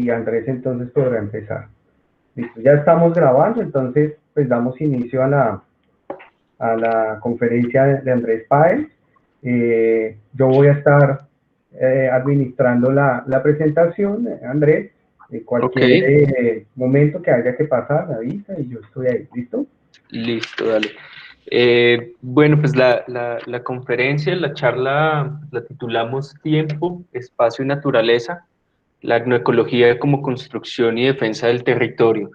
y Andrés entonces podrá empezar. Listo, ya estamos grabando, entonces pues damos inicio a la conferencia de Andrés Páez. Yo voy a estar administrando la presentación, Andrés. Ok, Cualquier momento que haya que pasar, me avisa y yo estoy ahí. ¿Listo? listo, dale. Bueno, pues la conferencia, la charla la titulamos Tiempo, Espacio y Naturaleza, la agroecología como construcción y defensa del territorio.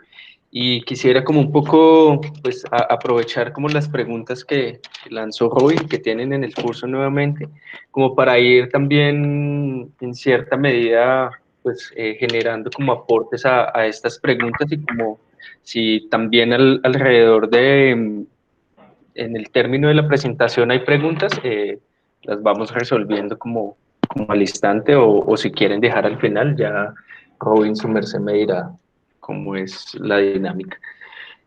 Y quisiera como un poco, pues, aprovechar como las preguntas que lanzó Robin, que tienen en el curso nuevamente, como para ir también en cierta medida, pues, generando como aportes a estas preguntas y como si también alrededor de, en el término de la presentación hay preguntas, las vamos resolviendo como al instante o si quieren dejar al final, ya Robin su merced me dirá cómo es la dinámica.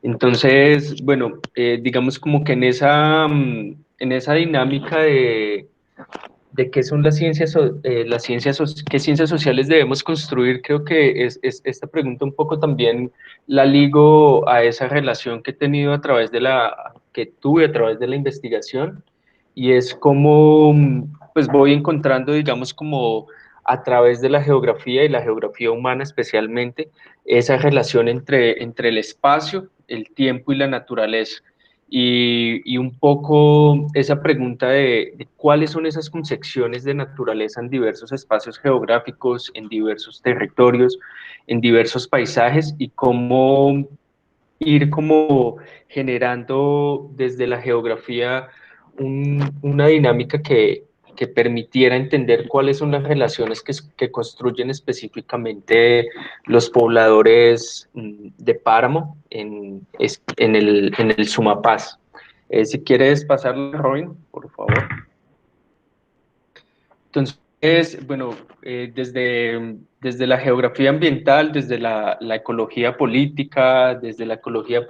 Entonces, bueno, digamos como que en esa dinámica de qué son qué ciencias sociales debemos construir, creo que esta pregunta un poco también la ligo a esa relación que he tenido que tuve a través de la investigación, y es como, pues voy encontrando, digamos, como a través de la geografía y la geografía humana especialmente, esa relación entre el espacio, el tiempo y la naturaleza. Y un poco esa pregunta de cuáles son esas concepciones de naturaleza en diversos espacios geográficos, en diversos territorios, en diversos paisajes y cómo ir como generando desde la geografía una dinámica que permitiera entender cuáles son las relaciones que construyen específicamente los pobladores de páramo en el Sumapaz. Si quieres pasarlo, Robin, por favor. Entonces, bueno, desde la geografía ambiental, desde la ecología política, desde la ecología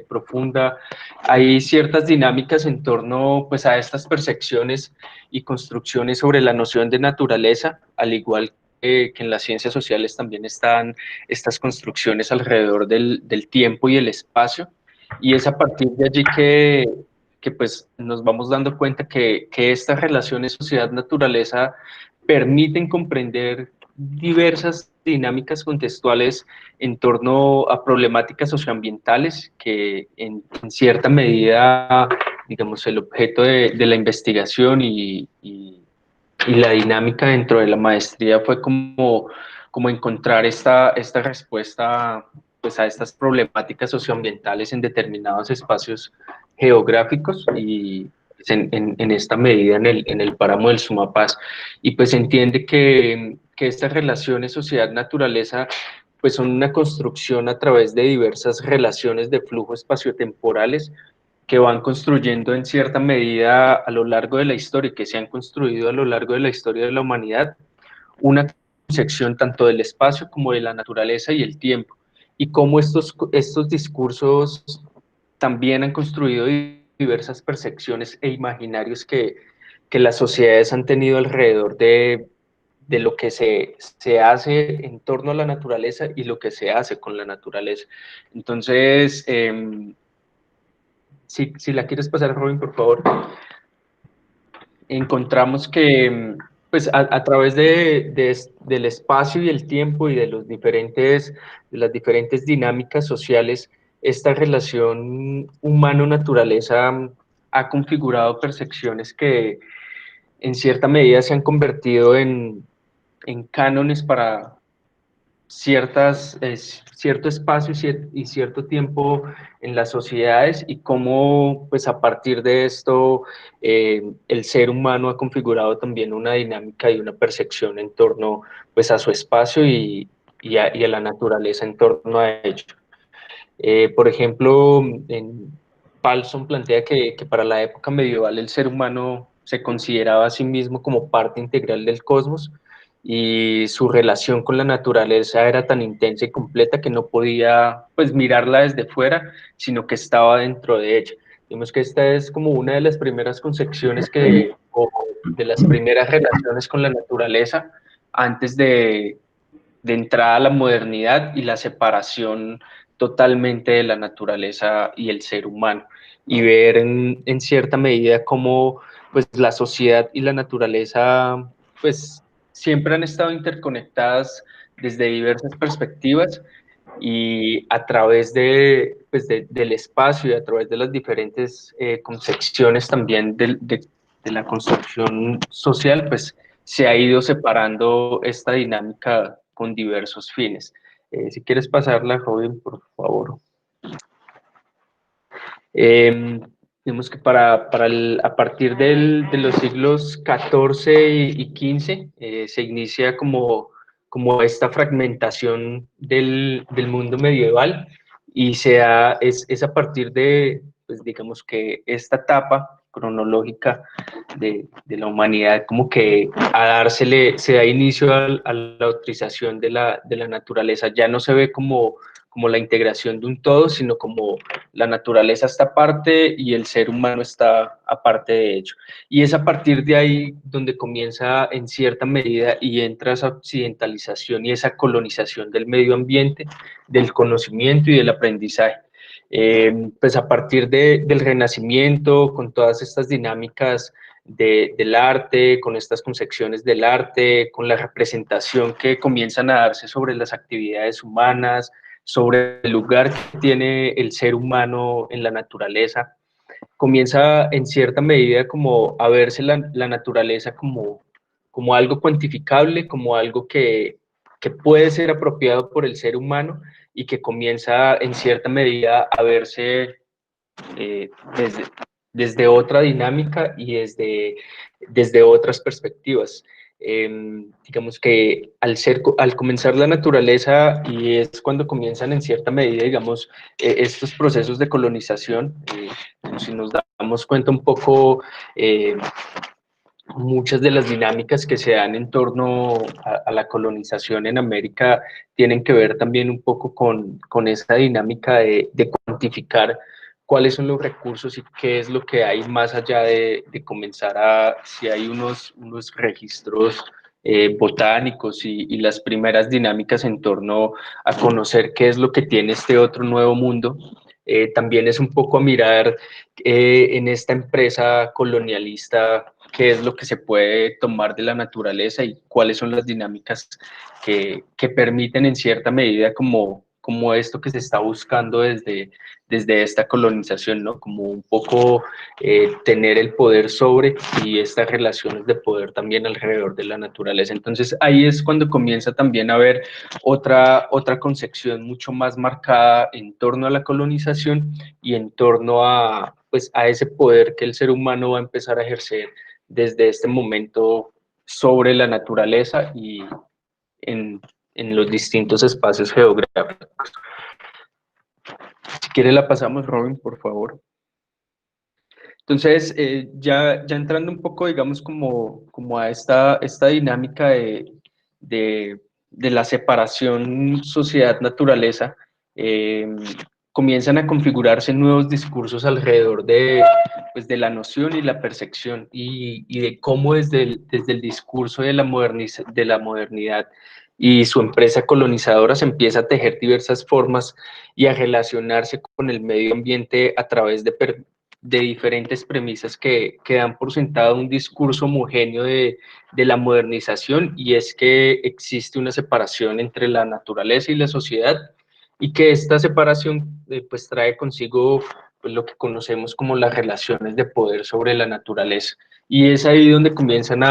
profunda, hay ciertas dinámicas en torno pues, a estas percepciones y construcciones sobre la noción de naturaleza, al igual que en las ciencias sociales también están estas construcciones alrededor del tiempo y el espacio. Y es a partir de allí que pues nos vamos dando cuenta que estas relaciones sociedad-naturaleza permiten comprender diversas dinámicas contextuales en torno a problemáticas socioambientales que en cierta medida, digamos, el objeto de la investigación y la dinámica dentro de la maestría fue como encontrar esta respuesta pues, a estas problemáticas socioambientales en determinados espacios geográficos y pues, en esta medida en el páramo del Sumapaz. Y pues entiende que estas relaciones sociedad-naturaleza pues son una construcción a través de diversas relaciones de flujo espaciotemporales que van construyendo en cierta medida a lo largo de la historia, que se han construido a lo largo de la historia de la humanidad, una concepción tanto del espacio como de la naturaleza y el tiempo, y cómo estos discursos también han construido diversas percepciones e imaginarios que las sociedades han tenido alrededor de lo que se hace en torno a la naturaleza y lo que se hace con la naturaleza. Entonces, si la quieres pasar, Robin, por favor, encontramos que pues a través del espacio y el tiempo y de las diferentes dinámicas sociales, esta relación humano-naturaleza ha configurado percepciones que en cierta medida se han convertido en cánones para cierto espacio y cierto tiempo en las sociedades y cómo pues a partir de esto el ser humano ha configurado también una dinámica y una percepción en torno pues a su espacio y a la naturaleza en torno a ello. Por ejemplo, Paulson plantea que para la época medieval el ser humano se consideraba a sí mismo como parte integral del cosmos y su relación con la naturaleza era tan intensa y completa que no podía pues mirarla desde fuera, sino que estaba dentro de ella. Digamos que esta es como una de las primeras concepciones o de las primeras relaciones con la naturaleza antes de entrada a la modernidad y la separación totalmente de la naturaleza y el ser humano, y ver en cierta medida cómo pues, la sociedad y la naturaleza pues, siempre han estado interconectadas desde diversas perspectivas, y a través pues del espacio y a través de las diferentes concepciones también de la construcción social, pues se ha ido separando esta dinámica con diversos fines. Si quieres pasarla, Robin, por favor. Vemos que a partir de los siglos XIV y XV se inicia como esta fragmentación del mundo medieval, y es a partir de, pues digamos que esta etapa cronológica de la humanidad, como que se da inicio a la utilización de la naturaleza. Ya no se ve como la integración de un todo, sino como la naturaleza está aparte y el ser humano está aparte de ello. Y es a partir de ahí donde comienza en cierta medida y entra esa occidentalización y esa colonización del medio ambiente, del conocimiento y del aprendizaje. Pues a partir del Renacimiento, con todas estas dinámicas del arte, con estas concepciones del arte, con la representación que comienzan a darse sobre las actividades humanas, sobre el lugar que tiene el ser humano en la naturaleza, comienza en cierta medida como a verse la naturaleza como algo cuantificable, como algo que puede ser apropiado por el ser humano, y que comienza en cierta medida a verse eh, desde, desde otra dinámica y desde otras perspectivas. Digamos que al comenzar la naturaleza, y es cuando comienzan en cierta medida, digamos, estos procesos de colonización, si nos damos cuenta un poco, muchas de las dinámicas que se dan en torno a la colonización en América tienen que ver también un poco con esa dinámica de cuantificar cuáles son los recursos y qué es lo que hay más allá de comenzar si hay unos registros botánicos y las primeras dinámicas en torno a conocer qué es lo que tiene este otro nuevo mundo. También es un poco a mirar en esta empresa colonialista qué es lo que se puede tomar de la naturaleza y cuáles son las dinámicas que permiten en cierta medida como esto que se está buscando desde esta colonización, ¿no? Como un poco tener el poder sobre, y estas relaciones de poder también alrededor de la naturaleza. Entonces ahí es cuando comienza también a haber otra concepción mucho más marcada en torno a la colonización y en torno pues, a ese poder que el ser humano va a empezar a ejercer desde este momento sobre la naturaleza y en, en los distintos espacios geográficos. Si quiere la pasamos, Robin, por favor. Entonces, ya entrando un poco, digamos, como a esta dinámica de, de la separación sociedad-naturaleza, eh, comienzan a configurarse nuevos discursos alrededor pues, de la noción y la percepción, y de cómo desde el discurso de de la modernidad y su empresa colonizadora se empieza a tejer diversas formas y a relacionarse con el medio ambiente a través de diferentes premisas que dan por sentado un discurso homogéneo de la modernización, y es que existe una separación entre la naturaleza y la sociedad, y que esta separación pues trae consigo pues, lo que conocemos como las relaciones de poder sobre la naturaleza. Y es ahí donde comienzan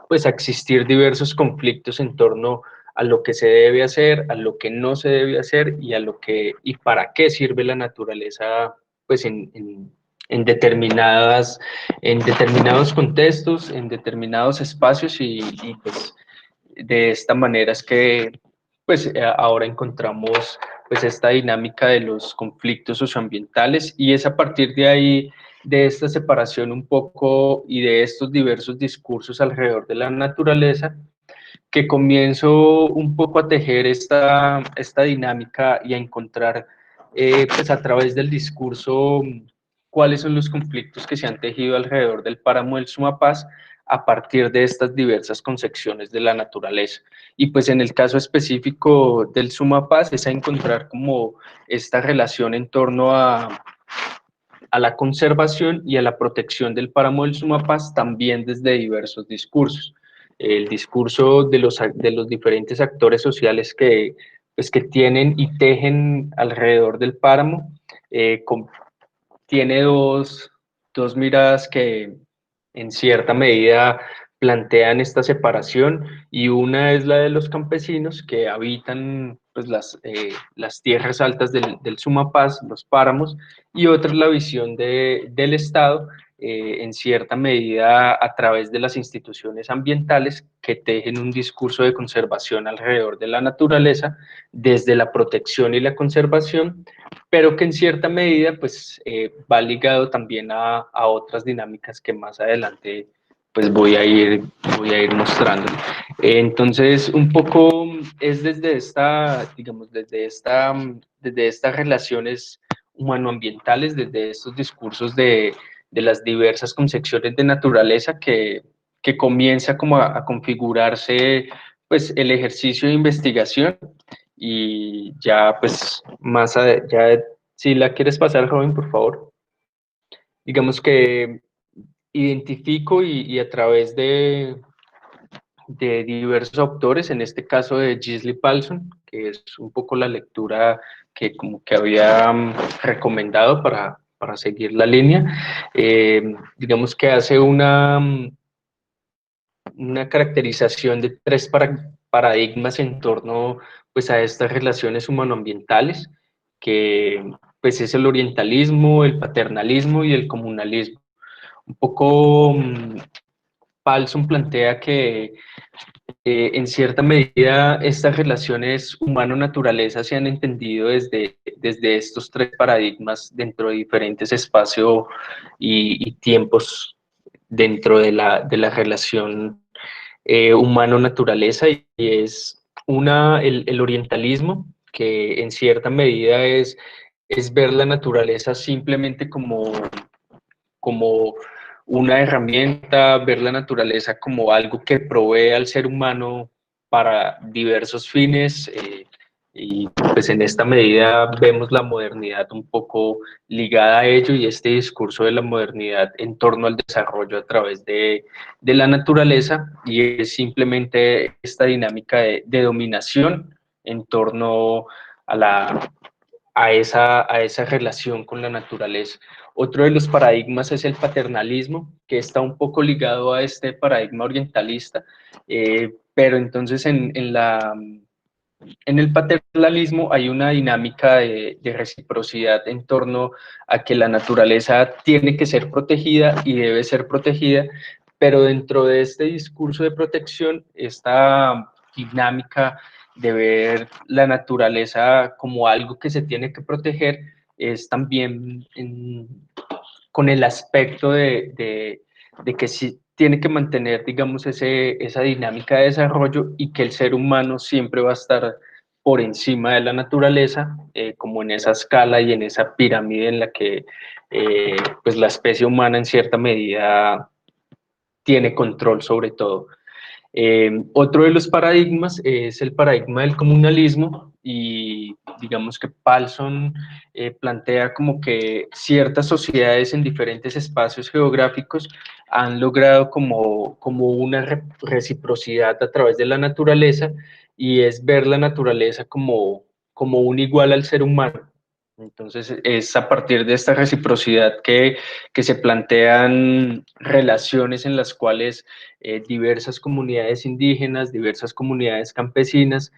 pues, a existir diversos conflictos en torno a lo que se debe hacer, a lo que no se debe hacer, y para qué sirve la naturaleza pues en determinados contextos, en determinados espacios, y pues de esta manera es que pues ahora encontramos pues esta dinámica de los conflictos socioambientales, y es a partir de ahí, de esta separación un poco y de estos diversos discursos alrededor de la naturaleza, que comienzo un poco a tejer esta dinámica y a encontrar pues a través del discurso cuáles son los conflictos que se han tejido alrededor del páramo del Sumapaz, a partir de estas diversas concepciones de la naturaleza. Y pues en el caso específico del Sumapaz es a encontrar como esta relación en torno a la conservación y a la protección del páramo del Sumapaz también desde diversos discursos. El discurso de los diferentes actores sociales pues, que tienen y tejen alrededor del páramo tiene dos miradas que en cierta medida plantean esta separación, y una es la de los campesinos que habitan pues, las tierras altas del Sumapaz, los páramos, y otra es la visión del Estado, en cierta medida a través de las instituciones ambientales que tejen un discurso de conservación alrededor de la naturaleza, desde la protección y la conservación, pero que en cierta medida pues, va ligado también a otras dinámicas que más adelante pues voy a ir mostrando. Entonces, un poco es desde digamos, desde estas relaciones humanoambientales, desde estos discursos de las diversas concepciones de naturaleza que comienza como a configurarse pues el ejercicio de investigación. Y ya pues ya si la quieres pasar, Robin, por favor. Digamos que identifico y a través de diversos autores, en este caso de Gisli Palsson, que es un poco la lectura que como que había recomendado para seguir la línea, digamos que hace una caracterización de tres paradigmas en torno pues, a estas relaciones humanoambientales, que pues, es el orientalismo, el paternalismo y el comunalismo. Un poco Paulson plantea que en cierta medida estas relaciones humano-naturaleza se han entendido desde estos tres paradigmas dentro de diferentes espacios y tiempos dentro de la relación humano-naturaleza, y es el orientalismo, que en cierta medida es ver la naturaleza simplemente como una herramienta, ver la naturaleza como algo que provee al ser humano para diversos fines, y pues en esta medida vemos la modernidad un poco ligada a ello, y este discurso de la modernidad en torno al desarrollo a través de la naturaleza, y es simplemente esta dinámica de dominación en torno a a esa relación con la naturaleza. Otro de los paradigmas es el paternalismo, que está un poco ligado a este paradigma orientalista, pero entonces en el paternalismo hay una dinámica de reciprocidad en torno a que la naturaleza tiene que ser protegida y debe ser protegida, pero dentro de este discurso de protección, esta dinámica de ver la naturaleza como algo que se tiene que proteger es también con el aspecto de que sí tiene que mantener, digamos, esa dinámica de desarrollo, y que el ser humano siempre va a estar por encima de la naturaleza, como en esa escala y en esa pirámide en la que pues la especie humana en cierta medida tiene control sobre todo. Otro de los paradigmas es el paradigma del comunalismo, y digamos que Palsson plantea como que ciertas sociedades en diferentes espacios geográficos han logrado como una reciprocidad a través de la naturaleza, y es ver la naturaleza como un igual al ser humano. Entonces es a partir de esta reciprocidad que se plantean relaciones en las cuales diversas comunidades indígenas, diversas comunidades campesinas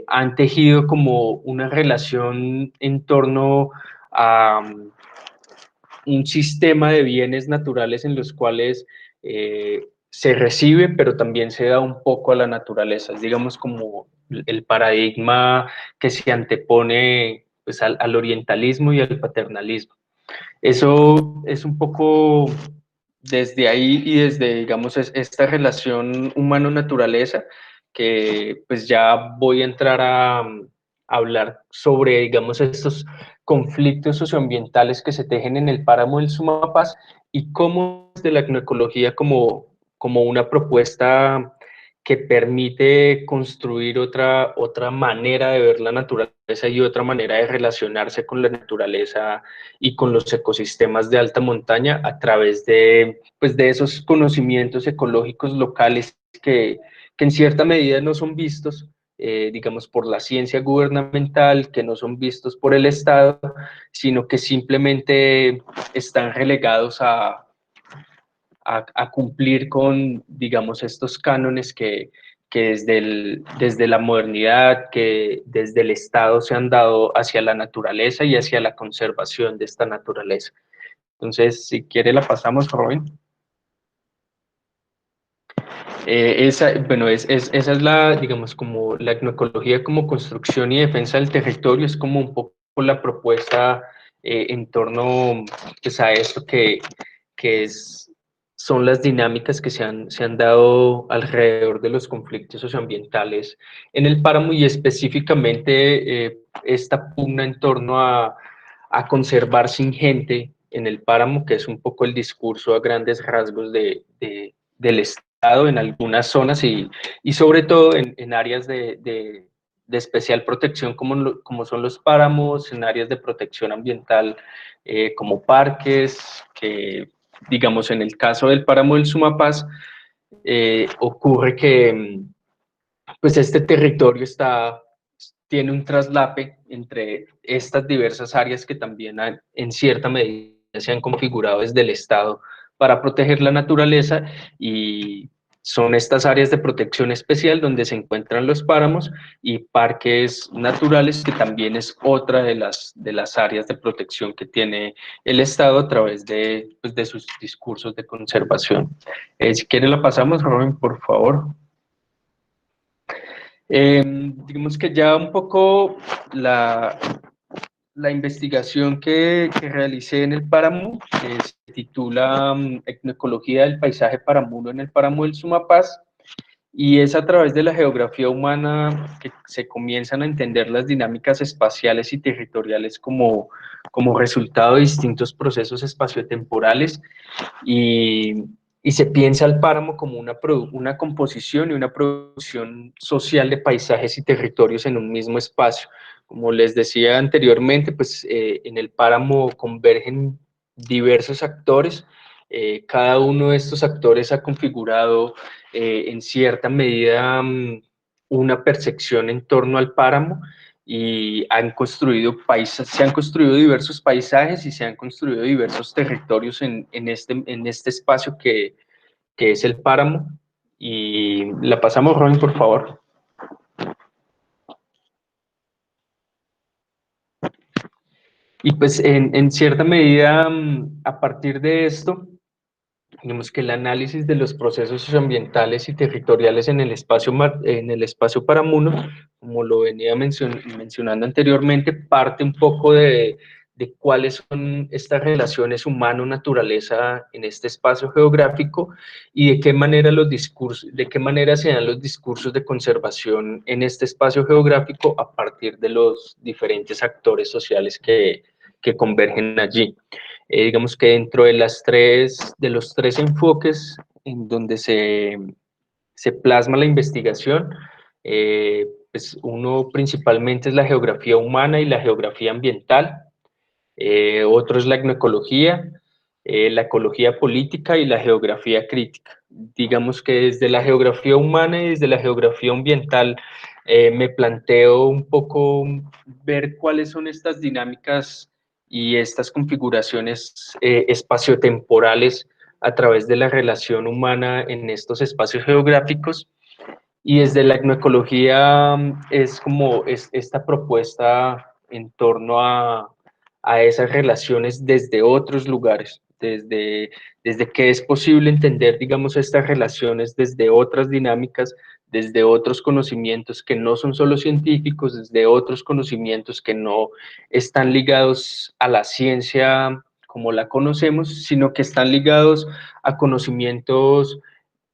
han tejido como una relación en torno a un sistema de bienes naturales en los cuales se recibe, pero también se da un poco a la naturaleza. Es, digamos, como el paradigma que se antepone pues, al orientalismo y al paternalismo. Eso es un poco desde ahí, y desde, digamos, esta relación humano-naturaleza, que pues ya voy a entrar a hablar sobre, digamos, estos conflictos socioambientales que se tejen en el páramo del Sumapaz, y cómo desde la agroecología como como una propuesta que permite construir otra manera de ver la naturaleza y otra manera de relacionarse con la naturaleza y con los ecosistemas de alta montaña a través de, pues, de esos conocimientos ecológicos locales que en cierta medida no son vistos, digamos, por la ciencia gubernamental, que no son vistos por el Estado, sino que simplemente están relegados a cumplir con, digamos, estos cánones que desde la modernidad, que desde el Estado se han dado hacia la naturaleza y hacia la conservación de esta naturaleza. Entonces, si quiere, la pasamos, Robin. Bueno, esa es la, digamos, como la etnoecología como construcción y defensa del territorio, es como un poco la propuesta en torno, pues, a esto que es, son las dinámicas que se han dado alrededor de los conflictos socioambientales en el páramo y específicamente esta pugna en torno a conservar sin gente en el páramo, que es un poco el discurso a grandes rasgos del Estado en algunas zonas y sobre todo en áreas de especial protección como son los páramos, en áreas de protección ambiental como parques, que digamos en el caso del páramo del Sumapaz, ocurre que pues este territorio tiene un traslape entre estas diversas áreas que también en cierta medida se han configurado desde el Estado para proteger la naturaleza y son estas áreas de protección especial donde se encuentran los páramos y parques naturales, que también es otra de las áreas de protección que tiene el Estado a través pues, de sus discursos de conservación. Si quiere la pasamos, Robin, por favor. Digamos que ya un poco la investigación que realicé en el páramo se titula Etnoecología del paisaje paramuno en el páramo del Sumapaz, y es a través de la geografía humana que se comienzan a entender las dinámicas espaciales y territoriales como resultado de distintos procesos espaciotemporales y, y se piensa al páramo como una composición y una producción social de paisajes y territorios en un mismo espacio. Como les decía anteriormente, pues en el páramo convergen diversos actores. Cada uno de estos actores ha configurado en cierta medida una percepción en torno al páramo y se han construido diversos paisajes y se han construido diversos territorios en este espacio que es el páramo. Y la pasamos, Ron, por favor. Y pues en cierta medida, a partir de esto, digamos que el análisis de los procesos socioambientales y territoriales en el espacio paramuno, como lo venía mencionando anteriormente, parte un poco de cuáles son estas relaciones humano-naturaleza en este espacio geográfico y de qué manera de qué manera se dan los discursos de conservación en este espacio geográfico a partir de los diferentes actores sociales que convergen allí. Digamos que dentro de los tres enfoques en donde se plasma la investigación, pues uno principalmente es la geografía humana y la geografía ambiental, otro es la etnoecología, la ecología política y la geografía crítica. Digamos que desde la geografía humana y desde la geografía ambiental me planteo un poco ver cuáles son estas dinámicas y estas configuraciones espaciotemporales a través de la relación humana en estos espacios geográficos. Y desde la etnoecología es como esta propuesta en torno a esas relaciones desde otros lugares, desde que es posible entender, digamos, estas relaciones desde otras dinámicas, desde otros conocimientos que no son solo científicos, desde otros conocimientos que no están ligados a la ciencia como la conocemos, sino que están ligados a conocimientos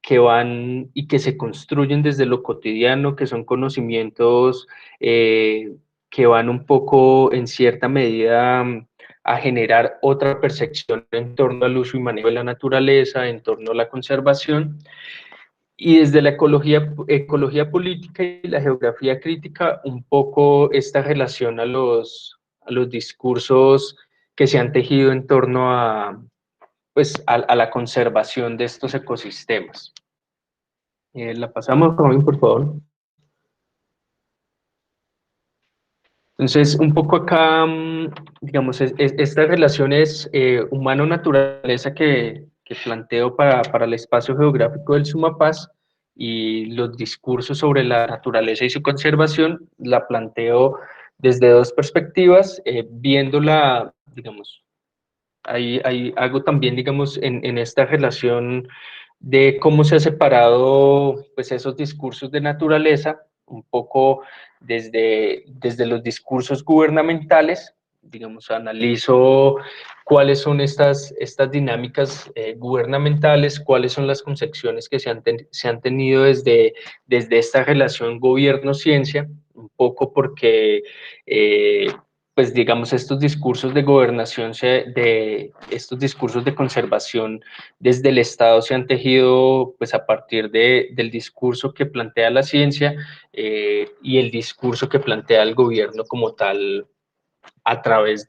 que van y que se construyen desde lo cotidiano, que son conocimientos que van un poco en cierta medida a generar otra percepción en torno al uso y manejo de la naturaleza, en torno a la conservación. Y desde la ecología política y la geografía crítica, un poco esta relación a los discursos que se han tejido en torno a, pues, a la conservación de estos ecosistemas. La pasamos, Robin, por favor. Entonces, un poco acá, digamos, estas relaciones humano-naturaleza que planteo para el espacio geográfico del Sumapaz y los discursos sobre la naturaleza y su conservación, la planteo desde dos perspectivas, viéndola, digamos, ahí hago también, digamos, en esta relación de cómo se ha separado pues, esos discursos de naturaleza, un poco desde los discursos gubernamentales, digamos, analizo cuáles son estas dinámicas gubernamentales, cuáles son las concepciones que se han tenido desde esta relación gobierno-ciencia, un poco porque pues digamos, estos discursos de gobernación, estos discursos de conservación desde el Estado se han tejido pues a partir del discurso que plantea la ciencia y el discurso que plantea el gobierno como tal a través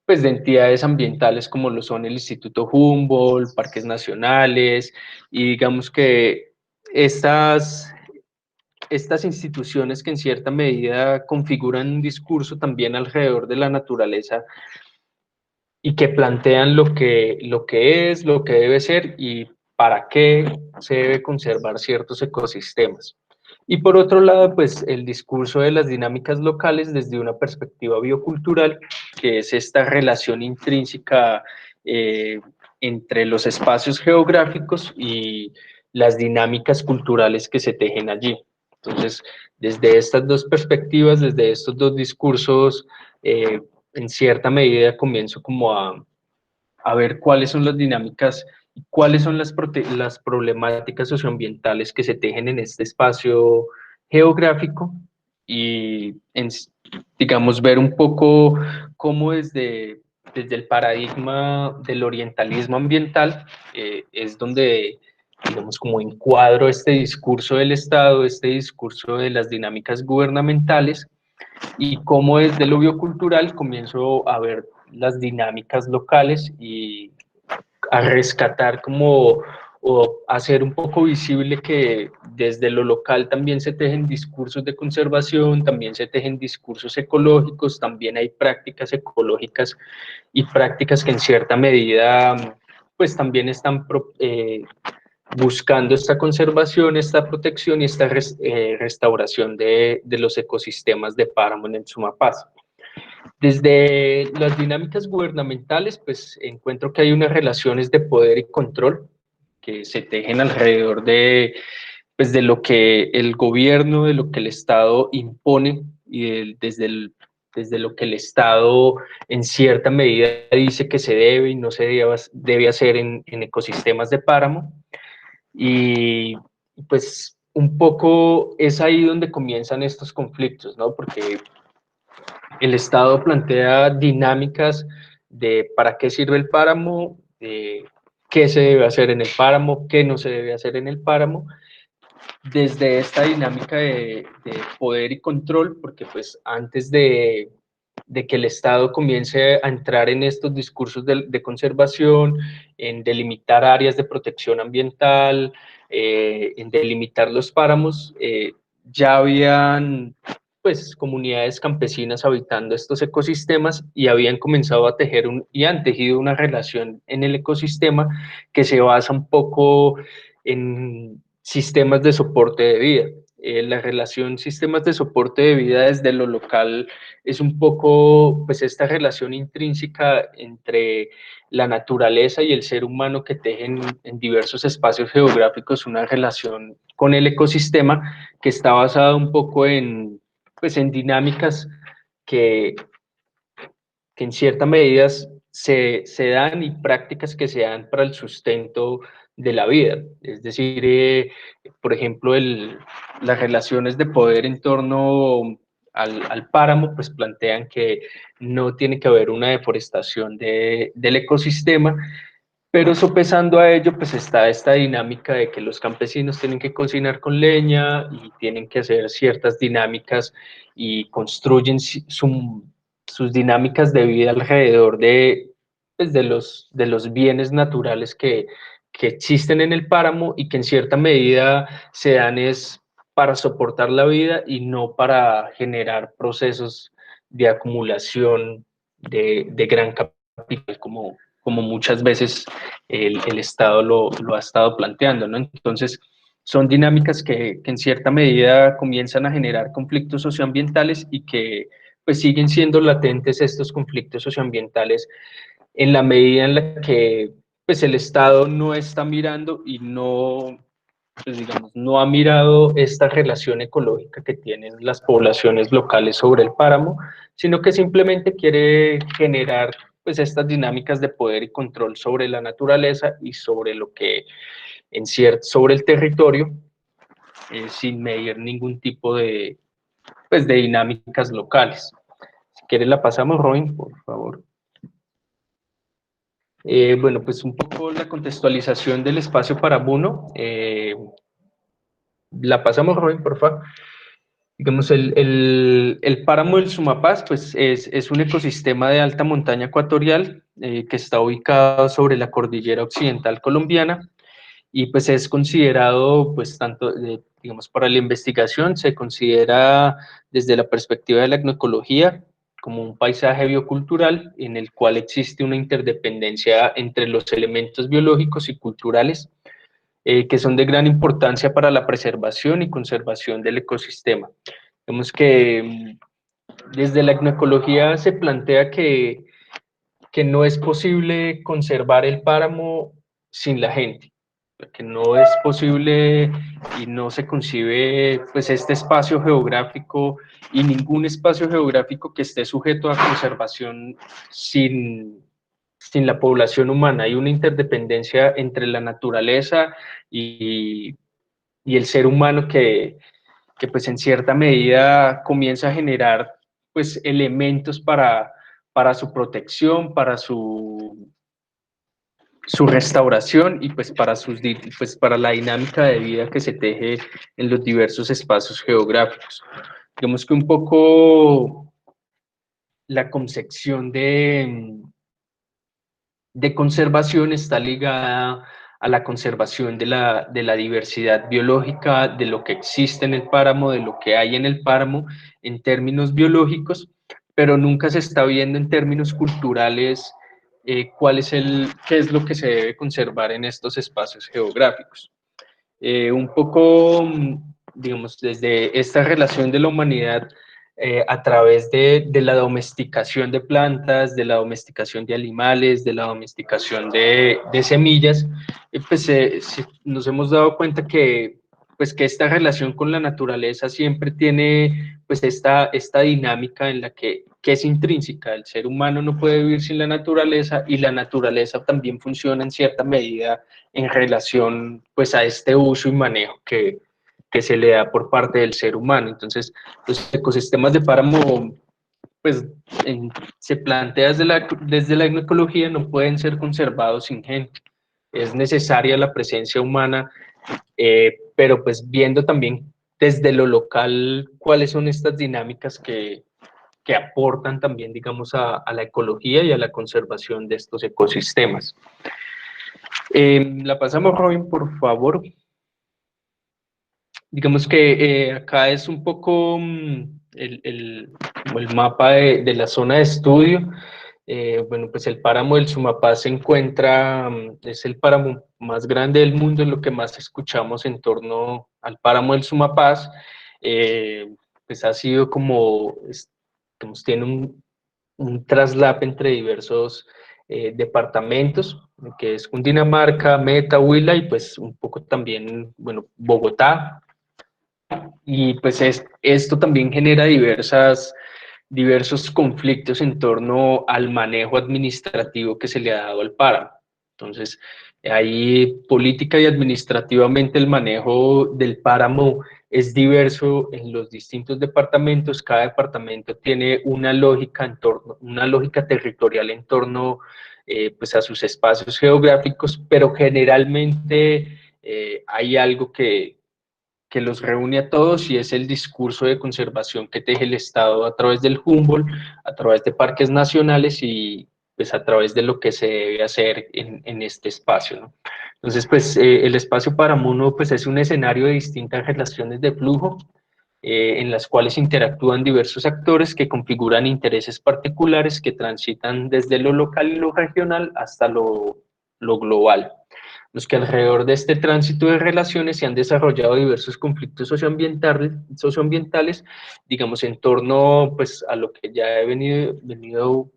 pues, de entidades ambientales como lo son el Instituto Humboldt, parques nacionales, y digamos que estas instituciones que en cierta medida configuran un discurso también alrededor de la naturaleza y que plantean lo que es, lo que debe ser y para qué se debe conservar ciertos ecosistemas. Y por otro lado, pues el discurso de las dinámicas locales desde una perspectiva biocultural, que es esta relación intrínseca entre los espacios geográficos y las dinámicas culturales que se tejen allí. Entonces, desde estas dos perspectivas, desde estos dos discursos, en cierta medida comienzo como a ver cuáles son las dinámicas y cuáles son las problemáticas socioambientales que se tejen en este espacio geográfico y, digamos, ver un poco cómo desde el paradigma del orientalismo ambiental es donde, digamos, como encuadro este discurso del Estado, este discurso de las dinámicas gubernamentales y cómo desde lo biocultural comienzo a ver las dinámicas locales y a rescatar como o hacer un poco visible que desde lo local también se tejen discursos de conservación, también se tejen discursos ecológicos, también hay prácticas ecológicas y prácticas que en cierta medida pues también están buscando esta conservación, esta protección y esta restauración de los ecosistemas de páramo en el Sumapaz. Desde las dinámicas gubernamentales, pues encuentro que hay unas relaciones de poder y control que se tejen alrededor pues, de lo que el gobierno, de lo que el Estado impone y desde lo que el Estado en cierta medida dice que se debe y no se debe hacer en ecosistemas de páramo. Y pues un poco es ahí donde comienzan estos conflictos, ¿no? Porque el Estado plantea dinámicas de para qué sirve el páramo, de qué se debe hacer en el páramo, qué no se debe hacer en el páramo, desde esta dinámica de poder y control, porque pues antes de que el Estado comience a entrar en estos discursos de conservación, en delimitar áreas de protección ambiental, en delimitar los páramos, ya habían pues comunidades campesinas habitando estos ecosistemas y habían comenzado a tejer y han tejido una relación en el ecosistema que se basa un poco en sistemas de soporte de vida. La relación sistemas de soporte de vida desde lo local es un poco pues esta relación intrínseca entre la naturaleza y el ser humano que tejen en diversos espacios geográficos una relación con el ecosistema que está basada un poco pues en dinámicas que, que en cierta medida se dan y prácticas que se dan para el sustento de la vida. Es decir, por ejemplo, las relaciones de poder en torno al páramo, pues plantean que no tiene que haber una deforestación del ecosistema, pero sopesando a ello, pues está esta dinámica de que los campesinos tienen que cocinar con leña y tienen que hacer ciertas dinámicas y construyen sus dinámicas de vida alrededor pues de los bienes naturales que existen en el páramo y que en cierta medida se dan es para soportar la vida y no para generar procesos de acumulación de gran capital como muchas veces el Estado lo ha estado planteando, ¿no? Entonces, son dinámicas que en cierta medida comienzan a generar conflictos socioambientales y que pues siguen siendo latentes estos conflictos socioambientales en la medida en la que pues el Estado no está mirando y no, pues digamos, no ha mirado esta relación ecológica que tienen las poblaciones locales sobre el páramo, sino que simplemente quiere generar pues estas dinámicas de poder y control sobre la naturaleza y sobre lo que sobre el territorio, sin medir ningún tipo pues, de dinámicas locales. Si quieres la pasamos, Robin, por favor. Bueno, pues un poco la contextualización del espacio para Puno. La pasamos, Robin, por favor. Digamos, el páramo del Sumapaz pues es un ecosistema de alta montaña ecuatorial que está ubicado sobre la cordillera occidental colombiana y pues es considerado, pues tanto, digamos, para la investigación se considera desde la perspectiva de la etnoecología como un paisaje biocultural en el cual existe una interdependencia entre los elementos biológicos y culturales que son de gran importancia para la preservación y conservación del ecosistema. Vemos que desde la etnoecología se plantea que no es posible conservar el páramo sin la gente, que no es posible y no se concibe pues este espacio geográfico y ningún espacio geográfico que esté sujeto a conservación sin la población humana. Hay una interdependencia entre la naturaleza y el ser humano que pues en cierta medida comienza a generar pues elementos para su protección, para su restauración y pues pues para la dinámica de vida que se teje en los diversos espacios geográficos. Digamos que un poco la concepción de conservación está ligada a la conservación de la diversidad biológica, de lo que existe en el páramo, de lo que hay en el páramo en términos biológicos, pero nunca se está viendo en términos culturales qué es lo que se debe conservar en estos espacios geográficos. Un poco, digamos, desde esta relación de la humanidad a través de la domesticación de plantas, de la domesticación de animales, de la domesticación de semillas, pues nos hemos dado cuenta pues, que esta relación con la naturaleza siempre tiene pues, esta dinámica en la que es intrínseca. El ser humano no puede vivir sin la naturaleza y la naturaleza también funciona en cierta medida en relación pues, a este uso y manejo que se le da por parte del ser humano. Entonces, los ecosistemas de páramo, pues se plantea desde la agroecología, no pueden ser conservados sin gente. Es necesaria la presencia humana, pero pues viendo también desde lo local cuáles son estas dinámicas que aportan también, digamos, a la ecología y a la conservación de estos ecosistemas. La pasamos, Robin, por favor. Digamos que acá es un poco como el mapa de la zona de estudio. Bueno, pues el páramo del Sumapaz se encuentra, es el páramo más grande del mundo, es lo que más escuchamos en torno al páramo del Sumapaz. Pues ha sido como tiene un traslape entre diversos departamentos, que es Cundinamarca, Meta, Huila y pues un poco también, bueno, Bogotá. Y pues esto también genera diversos conflictos en torno al manejo administrativo que se le ha dado al páramo. Entonces, ahí política y administrativamente el manejo del páramo es diverso en los distintos departamentos, cada departamento tiene una lógica, una lógica territorial en torno pues a sus espacios geográficos, pero generalmente hay algo que los reúne a todos y es el discurso de conservación que teje el Estado a través del Humboldt, a través de parques nacionales y pues a través de lo que se debe hacer en este espacio, ¿no? Entonces, pues el espacio Paramuno pues es un escenario de distintas relaciones de flujo en las cuales interactúan diversos actores que configuran intereses particulares que transitan desde lo local y lo regional hasta lo global, los que alrededor de este tránsito de relaciones se han desarrollado diversos conflictos socioambientales, digamos, en torno pues, a lo que ya he venido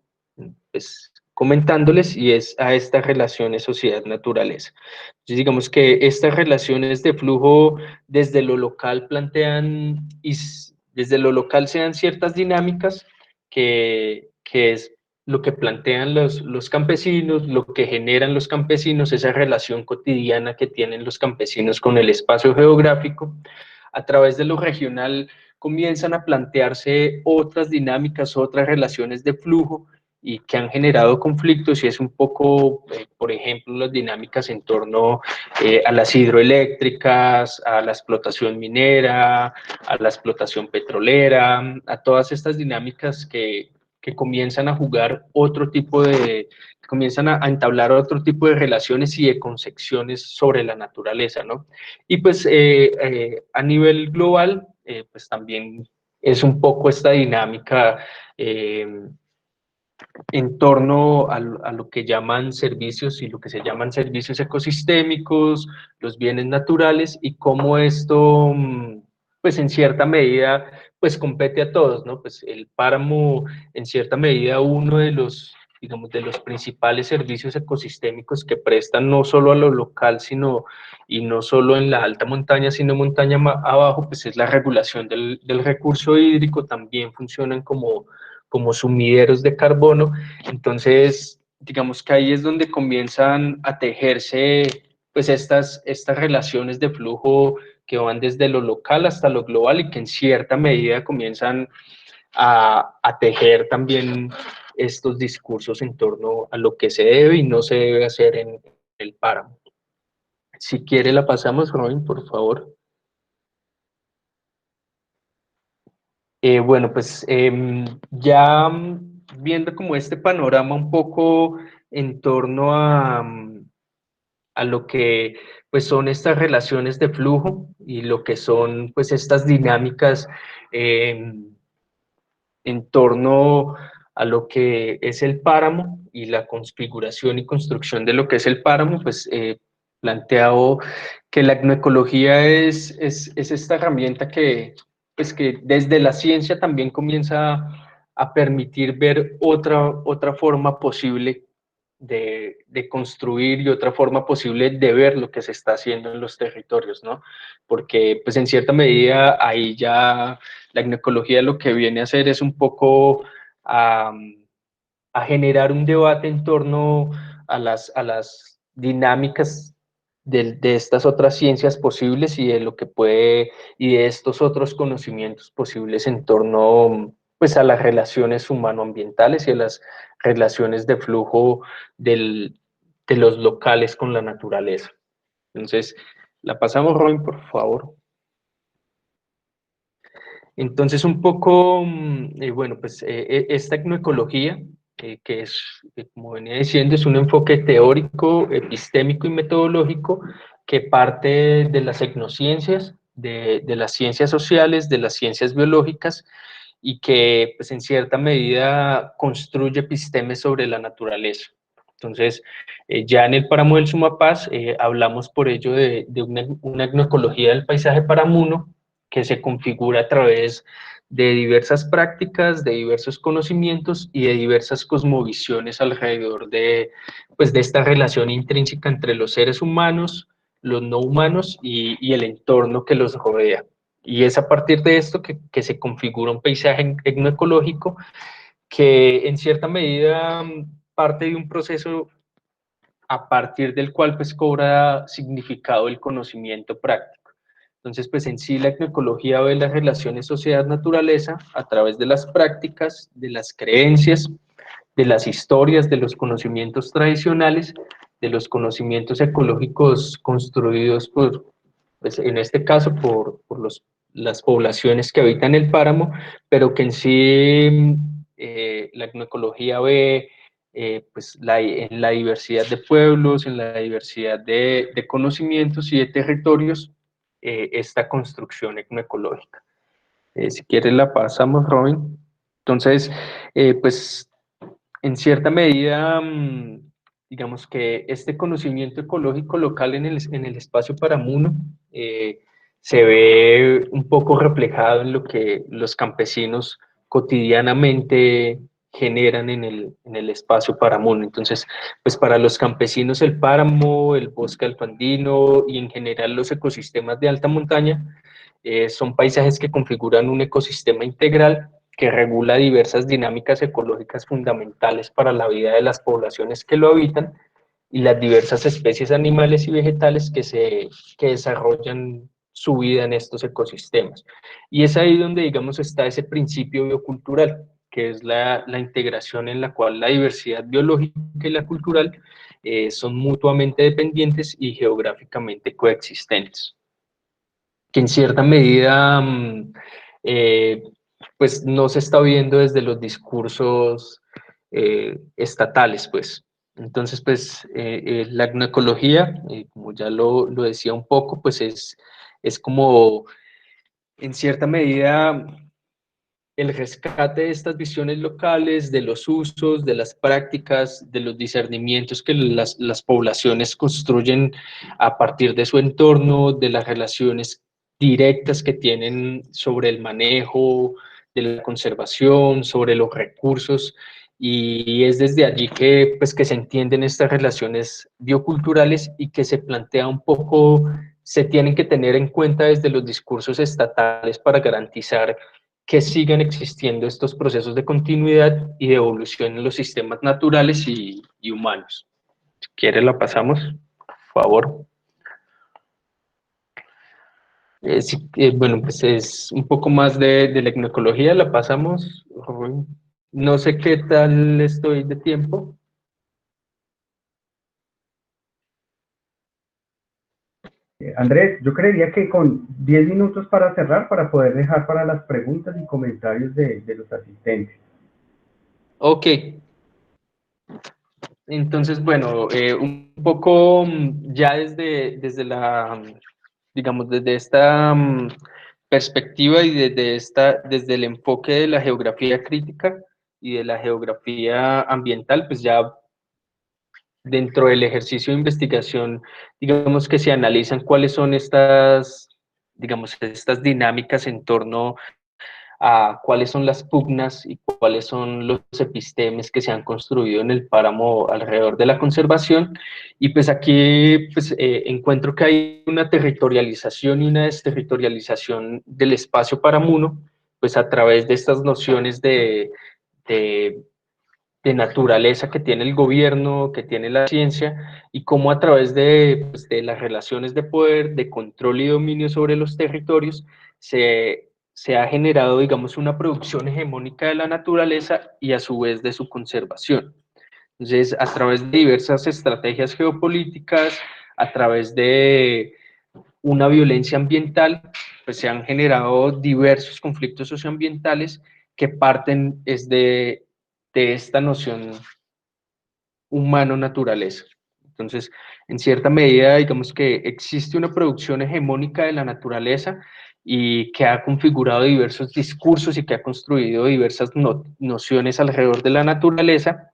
pues, comentándoles, y es a estas relaciones sociedad-naturaleza. Entonces, digamos que estas relaciones de flujo desde lo local plantean, y desde lo local se dan ciertas dinámicas que es lo que plantean los campesinos, lo que generan los campesinos, esa relación cotidiana que tienen los campesinos con el espacio geográfico. A través de lo regional comienzan a plantearse otras dinámicas, otras relaciones de flujo y que han generado conflictos, y es un poco, por ejemplo, las dinámicas en torno a las hidroeléctricas, a la explotación minera, a la explotación petrolera, a todas estas dinámicas que comienzan a jugar otro tipo de, comienzan a entablar otro tipo de relaciones y de concepciones sobre la naturaleza, ¿no? Y pues a nivel global, pues también es un poco esta dinámica en torno a lo que llaman servicios y lo que se llaman servicios ecosistémicos, los bienes naturales y cómo esto, pues en cierta medida, pues compete a todos, ¿no? Pues el páramo, en cierta medida, uno de los, digamos, de los principales servicios ecosistémicos que prestan no solo a lo local, sino, y no solo en la alta montaña, sino montaña abajo, pues es la regulación del recurso hídrico, también funcionan como sumideros de carbono. Entonces, digamos que ahí es donde comienzan a tejerse pues estas relaciones de flujo que van desde lo local hasta lo global y que en cierta medida comienzan a tejer también estos discursos en torno a lo que se debe y no se debe hacer en el páramo. Si quiere la pasamos, Robin, por favor. Bueno, pues ya viendo como este panorama un poco en torno a lo que pues son estas relaciones de flujo y lo que son pues estas dinámicas eh, en torno a lo que es el páramo y la configuración y construcción de lo que es el páramo, pues planteado que la agroecología es esta herramienta pues que desde la ciencia también comienza a permitir ver otra forma posible de construir y otra forma posible de ver lo que se está haciendo en los territorios, ¿no? Porque pues en cierta medida ahí ya la agroecología lo que viene a hacer es un poco a, a generar un debate en torno a las dinámicas de estas otras ciencias posibles y de lo que puede, y de estos otros conocimientos posibles en torno pues a las relaciones humano-ambientales y a las relaciones de flujo de los locales con la naturaleza. Entonces, la pasamos, Robin, por favor. Entonces, un poco, bueno, pues esta etnoecología, que es, como venía diciendo, es un enfoque teórico, epistémico y metodológico que parte de las etnociencias, de las ciencias sociales, de las ciencias biológicas, y que, pues, en cierta medida construye epistemes sobre la naturaleza. Entonces, ya en el páramo del Sumapaz hablamos por ello de una etnoecología del paisaje paramuno, que se configura a través de diversas prácticas, de diversos conocimientos y de diversas cosmovisiones alrededor pues, de esta relación intrínseca entre los seres humanos, los no humanos y el entorno que los rodea. Y es a partir de esto que se configura un paisaje etnoecológico que en cierta medida parte de un proceso a partir del cual pues cobra significado el conocimiento práctico. Entonces, pues en sí la etnoecología ve las relaciones sociedad-naturaleza a través de las prácticas, de las creencias, de las historias, de los conocimientos tradicionales, de los conocimientos ecológicos construidos por, pues en este caso, las poblaciones que habitan el páramo, pero que en sí la etnoecología ve pues en la diversidad de pueblos, en la diversidad de conocimientos y de territorios, esta construcción etnoecológica. Si quieres la pasamos, Robin. Entonces, pues en cierta medida, digamos que este conocimiento ecológico local en el espacio Paramuno se ve un poco reflejado en lo que los campesinos cotidianamente generan en el espacio Paramuno. Entonces, pues para los campesinos el páramo, el bosque alfandino y en general los ecosistemas de alta montaña son paisajes que configuran un ecosistema integral que regula diversas dinámicas ecológicas fundamentales para la vida de las poblaciones que lo habitan y las diversas especies animales y vegetales que desarrollan su vida en estos ecosistemas. Y es ahí donde, digamos, está ese principio biocultural, que es la integración en la cual la diversidad biológica y la cultural son mutuamente dependientes y geográficamente coexistentes, que en cierta medida pues no se está viendo desde los discursos estatales, pues. Entonces, pues la agroecología, como ya lo decía un poco, pues es como en cierta medida el rescate de estas visiones locales, de los usos, de las prácticas, de los discernimientos que las poblaciones construyen a partir de su entorno, de las relaciones directas que tienen sobre el manejo, de la conservación, sobre los recursos, y es desde allí que, pues, que se entienden estas relaciones bioculturales y que se plantea un poco, se tienen que tener en cuenta desde los discursos estatales para garantizar que sigan existiendo estos procesos de continuidad y de evolución en los sistemas naturales y humanos. Si quiere la pasamos, por favor. Bueno, pues es un poco más de la etnoecología, la pasamos. No sé qué tal estoy de tiempo. Andrés, yo creería que con 10 minutos para cerrar, para poder dejar para las preguntas y comentarios de los asistentes. Ok. Entonces, bueno, un poco ya desde la, digamos, desde esta perspectiva y desde el enfoque de la geografía crítica y de la geografía ambiental, pues ya dentro del ejercicio de investigación, digamos que se analizan cuáles son estas, digamos, estas dinámicas en torno a cuáles son las pugnas y cuáles son los epistemes que se han construido en el páramo alrededor de la conservación. Y pues aquí pues, encuentro que hay una territorialización y una desterritorialización del espacio paramuno, pues a través de estas nociones de de naturaleza que tiene el gobierno, que tiene la ciencia, y cómo a través pues, de las relaciones de poder, de control y dominio sobre los territorios, se ha generado, digamos, una producción hegemónica de la naturaleza y a su vez de su conservación. Entonces, a través de diversas estrategias geopolíticas, a través de una violencia ambiental, pues se han generado diversos conflictos socioambientales que parten es de esta noción humano-naturaleza. Entonces, en cierta medida, digamos que existe una producción hegemónica de la naturaleza y que ha configurado diversos discursos y que ha construido diversas nociones alrededor de la naturaleza,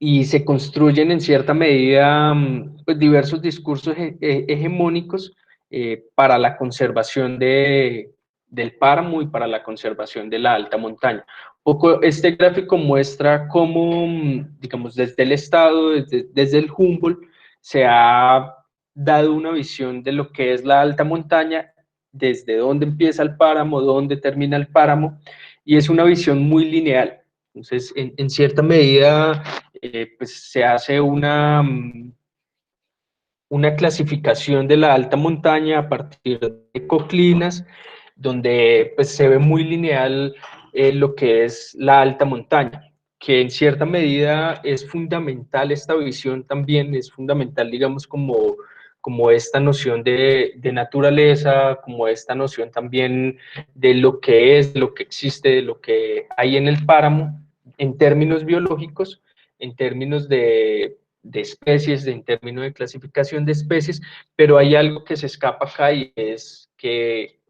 y se construyen en cierta medida pues, diversos discursos hegemónicos para la conservación del páramo y para la conservación de la alta montaña. Un poco este gráfico muestra cómo, digamos, desde el Estado, desde el Humboldt, se ha dado una visión de lo que es la alta montaña, desde dónde empieza el páramo, dónde termina el páramo, y es una visión muy lineal. Entonces, en cierta medida, pues se hace una clasificación de la alta montaña a partir de ecoclinas, donde pues, se ve muy lineal lo que es la alta montaña, que en cierta medida es fundamental esta visión también, es fundamental, digamos, como esta noción de naturaleza, como esta noción también de lo que es, lo que existe, de lo que hay en el páramo, en términos biológicos, en términos de especies, en términos de clasificación de especies, pero hay algo que se escapa acá y es que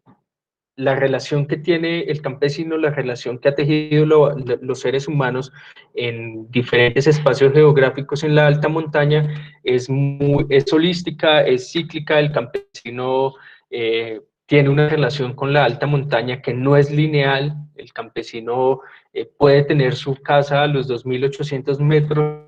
la relación que tiene el campesino, la relación que ha tejido los seres humanos en diferentes espacios geográficos en la alta montaña es holística, es cíclica. El campesino tiene una relación con la alta montaña que no es lineal. El campesino puede tener su casa a los 2.800 metros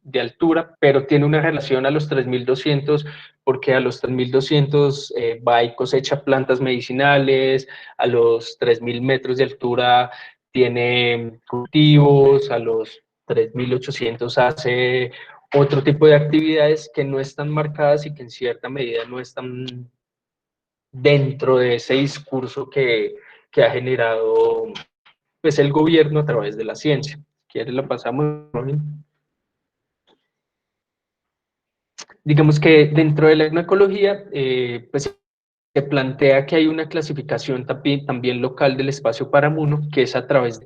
de altura, pero tiene una relación a los 3.200 porque a los 3.200 va y cosecha plantas medicinales, a los 3.000 metros de altura tiene cultivos, a los 3.800 hace otro tipo de actividades que no están marcadas y que en cierta medida no están dentro de ese discurso que ha generado pues, el gobierno a través de la ciencia. Si quieres la pasamos, Robin. Digamos que dentro de la etnoecología, pues se plantea que hay una clasificación también local del espacio paramuno, que es a través de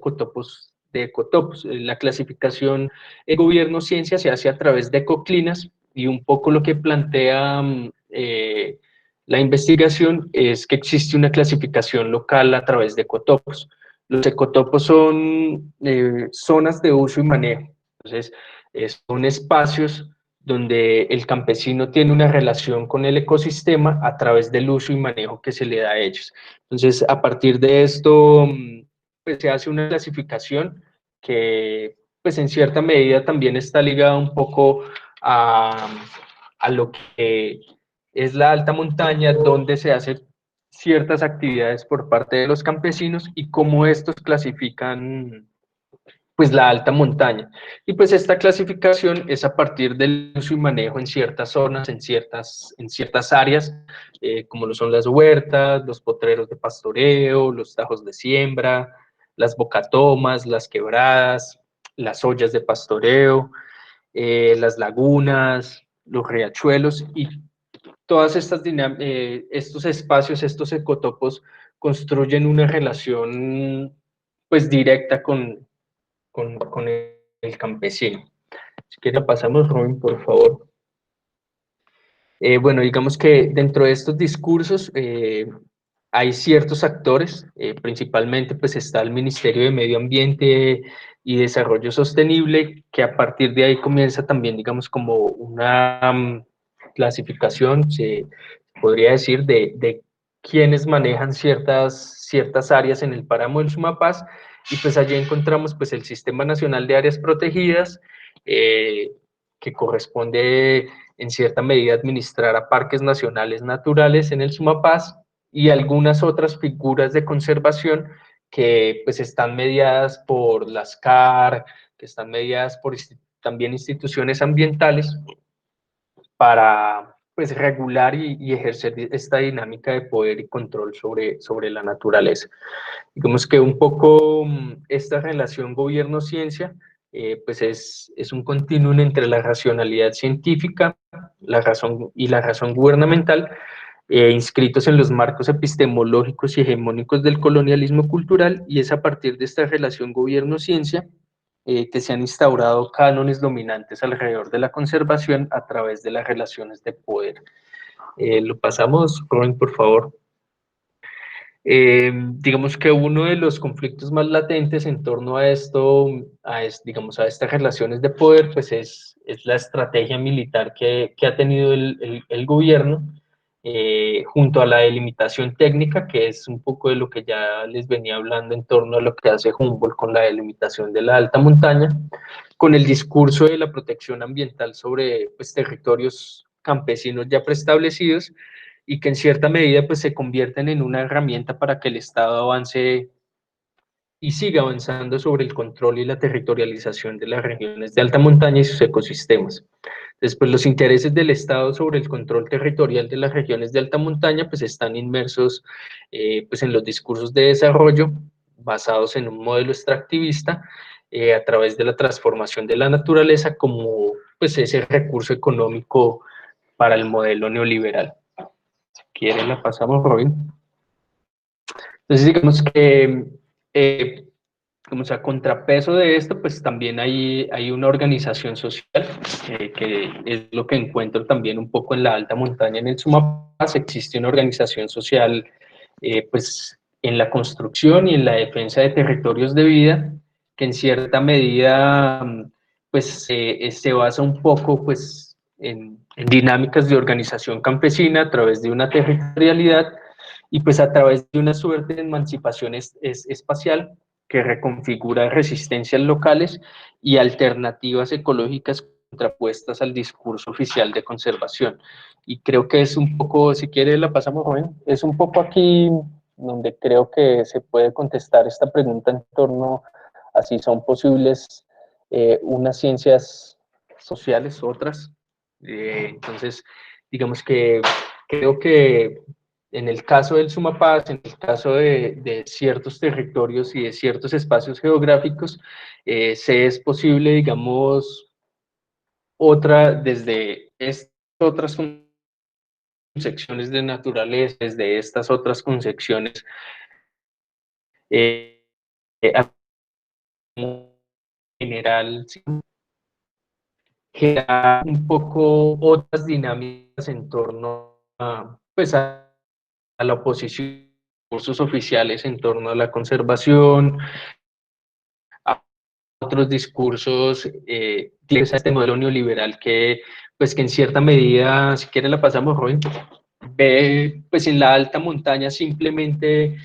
ecotopos. La clasificación en gobierno ciencia se hace a través de ecoclinas y un poco lo que plantea la investigación es que existe una clasificación local a través de ecotopos. Los ecotopos son zonas de uso y manejo. Entonces, son espacios donde el campesino tiene una relación con el ecosistema a través del uso y manejo que se le da a ellos. Entonces, a partir de esto, pues se hace una clasificación que, pues en cierta medida también está ligada un poco a, a lo que es la alta montaña, donde se hacen ciertas actividades por parte de los campesinos y cómo estos clasifican pues la alta montaña. Y pues esta clasificación es a partir del uso y manejo en ciertas zonas, en ciertas áreas, como lo son las huertas, los potreros de pastoreo, los tajos de siembra, las bocatomas, las quebradas, las ollas de pastoreo, las lagunas, los riachuelos y todas estos espacios, estos ecotopos construyen una relación pues directa con el campesino. Si quiere pasamos, Robin, por favor. Bueno, digamos que dentro de estos discursos hay ciertos actores, principalmente pues está el Ministerio de Medio Ambiente y Desarrollo Sostenible, que a partir de ahí comienza también, digamos, como una clasificación, se podría decir, de quienes manejan ciertas áreas en el páramo del Sumapaz, y pues allí encontramos pues el Sistema Nacional de Áreas Protegidas, que corresponde en cierta medida administrar a parques nacionales naturales en el Sumapaz y algunas otras figuras de conservación que pues están mediadas por las CAR, que están mediadas por también instituciones ambientales para pues regular y ejercer esta dinámica de poder y control sobre la naturaleza. Digamos que un poco esta relación gobierno-ciencia pues es un continuum entre la racionalidad científica la razón gubernamental, inscritos en los marcos epistemológicos y hegemónicos del colonialismo cultural, y es a partir de esta relación gobierno-ciencia que se han instaurado cánones dominantes alrededor de la conservación a través de las relaciones de poder. Lo pasamos, Robin, por favor. Digamos que uno de los conflictos más latentes en torno a esto, digamos, a estas relaciones de poder, pues es la estrategia militar que ha tenido el gobierno, junto a la delimitación técnica, que es un poco de lo que ya les venía hablando en torno a lo que hace Humboldt con la delimitación de la alta montaña, con el discurso de la protección ambiental sobre pues, territorios campesinos ya preestablecidos, y que en cierta medida pues, se convierten en una herramienta para que el Estado avance y siga avanzando sobre el control y la territorialización de las regiones de alta montaña y sus ecosistemas. Entonces, pues los intereses del Estado sobre el control territorial de las regiones de alta montaña pues están inmersos pues en los discursos de desarrollo basados en un modelo extractivista a través de la transformación de la naturaleza como pues ese recurso económico para el modelo neoliberal. Si quieren la pasamos, Robin. Entonces digamos que como a contrapeso de esto, pues también hay una organización social, que es lo que encuentro también un poco en la alta montaña, en el Sumapaz. Existe una organización social pues en la construcción y en la defensa de territorios de vida, que en cierta medida pues se basa un poco pues en dinámicas de organización campesina a través de una territorialidad y pues a través de una suerte de emancipación espacial que reconfigura resistencias locales y alternativas ecológicas contrapuestas al discurso oficial de conservación. Y creo que es un poco, si quiere la pasamos, Rubén, es un poco aquí donde creo que se puede contestar esta pregunta en torno a si son posibles unas ciencias sociales, otras. Entonces, digamos que creo que en el caso del Sumapaz, en el caso de ciertos territorios y de ciertos espacios geográficos, se es posible, digamos, desde estas otras concepciones de naturaleza, desde estas otras concepciones, eh, en general, ¿sí? Generar un poco otras dinámicas en torno a, pues a la oposición, cursos oficiales en torno a la conservación, a otros discursos, a este modelo neoliberal que, pues que en cierta medida, si quiere la pasamos, Robin, ve pues en la alta montaña simplemente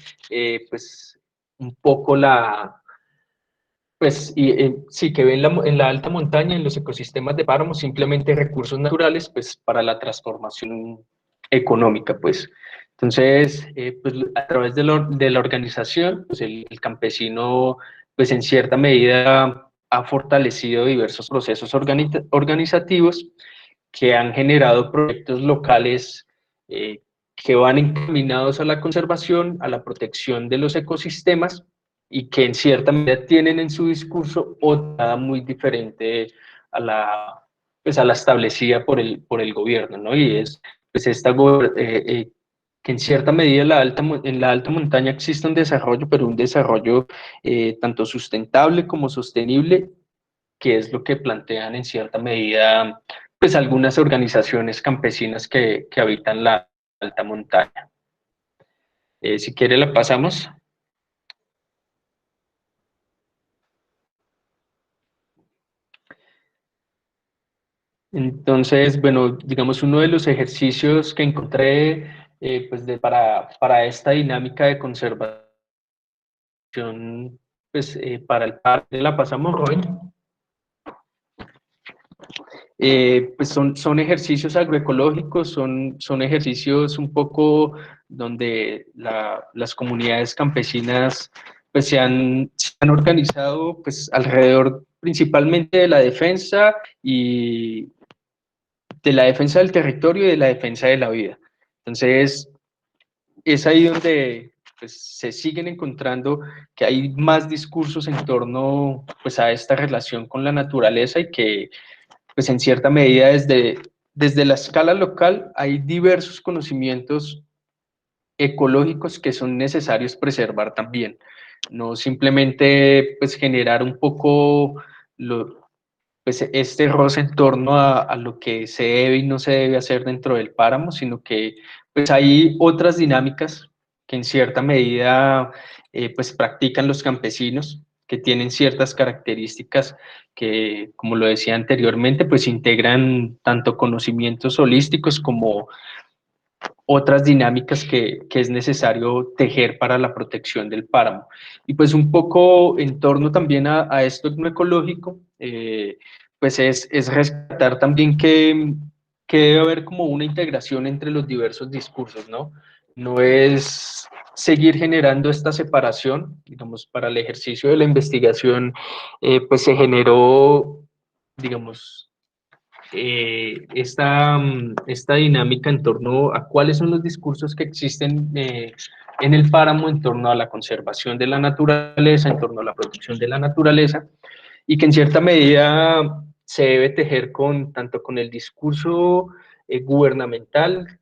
pues un poco pues sí que ve en la alta montaña, en los ecosistemas de páramo, simplemente recursos naturales pues para la transformación económica pues. Entonces, pues a través de la organización, pues el campesino pues en cierta medida ha fortalecido diversos procesos organizativos que han generado proyectos locales que van encaminados a la conservación, a la protección de los ecosistemas y que en cierta medida tienen en su discurso otra muy diferente a pues a la establecida por el gobierno, ¿no? Y es pues que en cierta medida en la alta montaña existe un desarrollo, pero un desarrollo tanto sustentable como sostenible, que es lo que plantean en cierta medida pues algunas organizaciones campesinas que habitan la alta montaña. Si quiere la pasamos. Entonces, bueno, digamos, uno de los ejercicios que encontré pues para esta dinámica de conservación, pues para el parque la pasamos, Robin. Pues son ejercicios agroecológicos, son ejercicios un poco donde las comunidades campesinas pues se han organizado pues alrededor principalmente de la defensa y de la defensa del territorio y de la defensa de la vida. Entonces, es ahí donde pues, se siguen encontrando que hay más discursos en torno pues, a esta relación con la naturaleza y que pues, en cierta medida desde la escala local hay diversos conocimientos ecológicos que son necesarios preservar también. No simplemente pues, generar un poco pues este roce en torno a lo que se debe y no se debe hacer dentro del páramo, sino que pues hay otras dinámicas que en cierta medida pues practican los campesinos, que tienen ciertas características que, como lo decía anteriormente, pues integran tanto conocimientos holísticos como otras dinámicas que es necesario tejer para la protección del páramo. Y pues un poco en torno también a esto ecológico, pues es rescatar también que debe haber como una integración entre los diversos discursos, ¿no? No es seguir generando esta separación, digamos, para el ejercicio de la investigación, pues se generó, digamos, esta dinámica en torno a cuáles son los discursos que existen en el páramo en torno a la conservación de la naturaleza, en torno a la protección de la naturaleza, y que en cierta medida se debe tejer tanto con el discurso gubernamental,